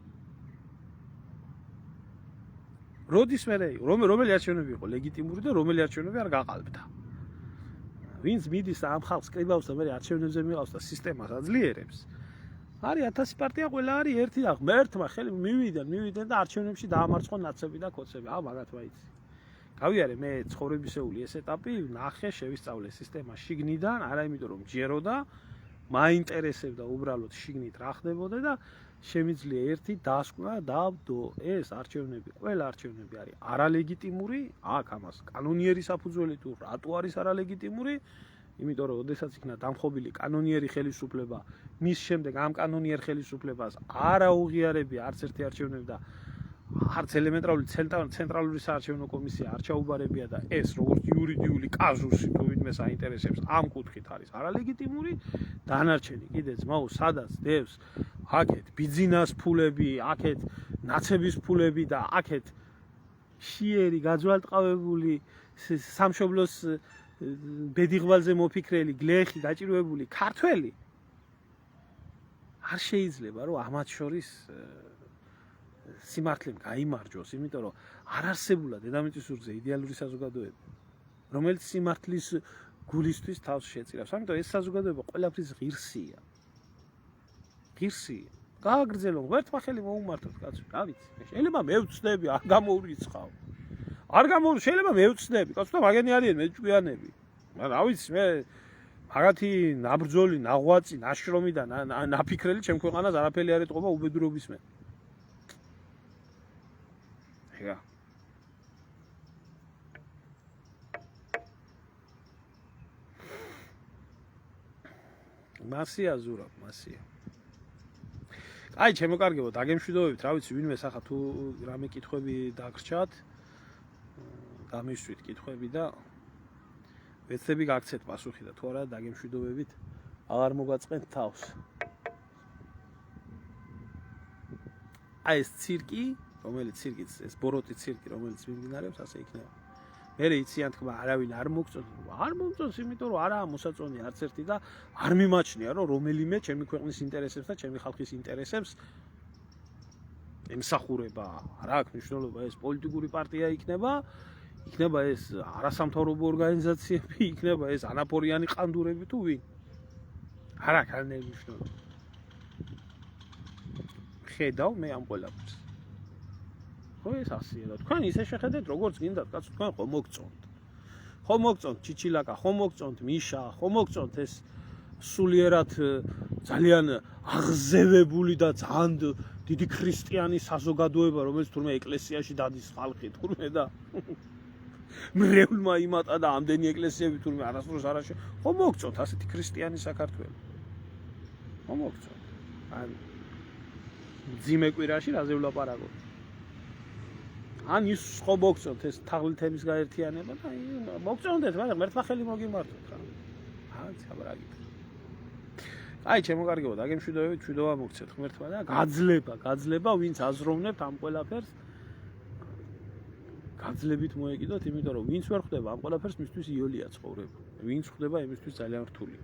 როდის მე რომელი არჩევნები იყო ლეგიტიმური და რომელი არჩევნები არ გაყალბდა. ვინც მიდის და ამ ხალხს კრიბავს და მე არჩევნებზე მიყავს და სისტემას აძლიერებს. არის 1000 პარტია ყველა არის ერთი და ღმერთმა ხელი მივიდნენ და არჩევნებში დაამარცხონ ნაცები და კოცები. მაგათ ვაიცი. გავიარე მე ცხოვრებისეული ეს ეტაპი, ნახე, შევისწავლე სისტემა შიგნიდან, არა იმიტომ რომ ჯეროდა, მაინტერესებდა უბრალოდ შიგნით რა ხდებოდა და შემიძლია ერთი დასკვნა დავდო ეს არჩევნები, ყველა არჩევნები არის არალეგიტიმური, აქ ამას კანონიერი საფუძველი თუ რატო არის არალეგიტიმური, იმიტომ რომ ოდესაც იქნა დამხობილი კანონიერი ხელისუფლება, მის შემდეგ ამ კანონიერ ხელისუფლებას არ აუღიარებია არც ერთი არჩევნები და არც ელემენტარული ცენტრალური საარჩევნო კომისია არ ჩაუბარებია და ეს როგორც იურიდიული კაზუსი თუ ვინმეს აინტერესებს ამ კუთხით არის არალეგიტიმური, დანარჩენი კიდე ძმაო სადაც დევს აქეთ ბიზნეს ფულები, აქეთ ნაცების ფულები და აქეთ შიერი გაძვალტყავებული სამშობლოს ბედიღვალზე მოფიქრელი, გლეხი, გაჭირვებული ქართველი არ შეიძლება რომ ამათ შორის სიმართლემ გაიმარჯვოს, იმიტომ რომ არ არსებულა დედამიწის ურზე იდეალური საზოგადოება, რომელიც სიმართლის გულისთვის თავს შეწირავს. ამიტომ ეს საზოგადოება ყველაფრის ღირსია. გააგრძელონ, ღმერთმა ხელი მოუმართოთ, კაცო, რა ვიცი. შეიძლება მე ვწდები, არ გამოვრიცხავ. შეიძლება მე ვწდები, კაცო, და მაგენი არიან მეჭკვიანები. მაგრამ რა ვიცი, მე მაგათი ნაბრძოლი, ნაღვაწი, ნაშრომი და ნაფიქრელი ჩემ ქვეყანას არაფერი არ ეტყობა უბედურობის მე. ეგა. მასია ზურაბ, მასია. აი, შემოკარგებო, დაგემშვიდობებით, რა ვიცი, ვინმეს ახლა თუ რამე კითხვები დაგრჩათ, გამისვით კითხვები და ვეცდები გაგცეთ პასუხი და თუ არა დაგემშვიდობებით აღარ მოგაწყენთ თავს. აი ეს ცირკი, რომელიც ცირკიც, ეს ბოროტი ცირკი, რომელიც მიმდინარეობს, ასე იქნება. მე იციან თქმა, არავინ არ მოგწონს, არ მომწონს, იმიტომ რომ არაა მოსაწონი არც ერთი და არ მიმაჩნია, რომ რომელიმე ჩემი ქვეყნის ინტერესებს და ჩემი ხალხის ინტერესებს ემსახურება. რა აქვს მნიშვნელობა ეს პოლიტიკური პარტია იქნება ეს არასამთავრობო ორგანიზაციები, იქნება ეს ანაფორიანი ყანდურები თუ ვინ. არ აქვს არანაირი მნიშვნელობა. ხედავ მე ამ ყველაფერს. ხო ეს ასეა და თქვენ ისე შეხედეთ როგორც გინდათ, კაცო, თქვენ ხომ მოგწონთ. ხომ მოგწონთ ჩიჩილაკა, ხომ მოგწონთ მიშა, ხომ მოგწონთ ეს სულიერად ძალიან აღზევებული და ძალიან დიდი ქრისტიანი საზოგადოება, რომელიც თურმე ეკლესიაში დადის ხალხი თურმე და მრევლმა იმატა და ამდენი ეკლესიები თურმე არასდროს არ აშენდა. ხომ მოგწონთ ასეთი ქრისტიანი საქართველო? ხომ მოგწონთ? ან ძიმე კვირაში რაზე ვლაპარაკობ? ან ის ხო მოგწონთ ეს თაღლითების გაერთიანება და მოგწონდეთ, მაგრამ ერთმა ხელი მოგიმართოთ რა. აი საბრაგი. აი ჩემო კარგებო, დაგემშვიდობებით, მშვიდობა მოგცეთ ღმერთმა და გაძლება, ვინც აზროვნებთ ამ ყველაფერს. გაძლებით მოეკიდოთ, იმიტომ რომ ვინც ვერ ხვდება ამ ყველაფერს, მისთვის იოლია ცხოვრება. ვინც ხვდება, იმისთვის ძალიან რთული.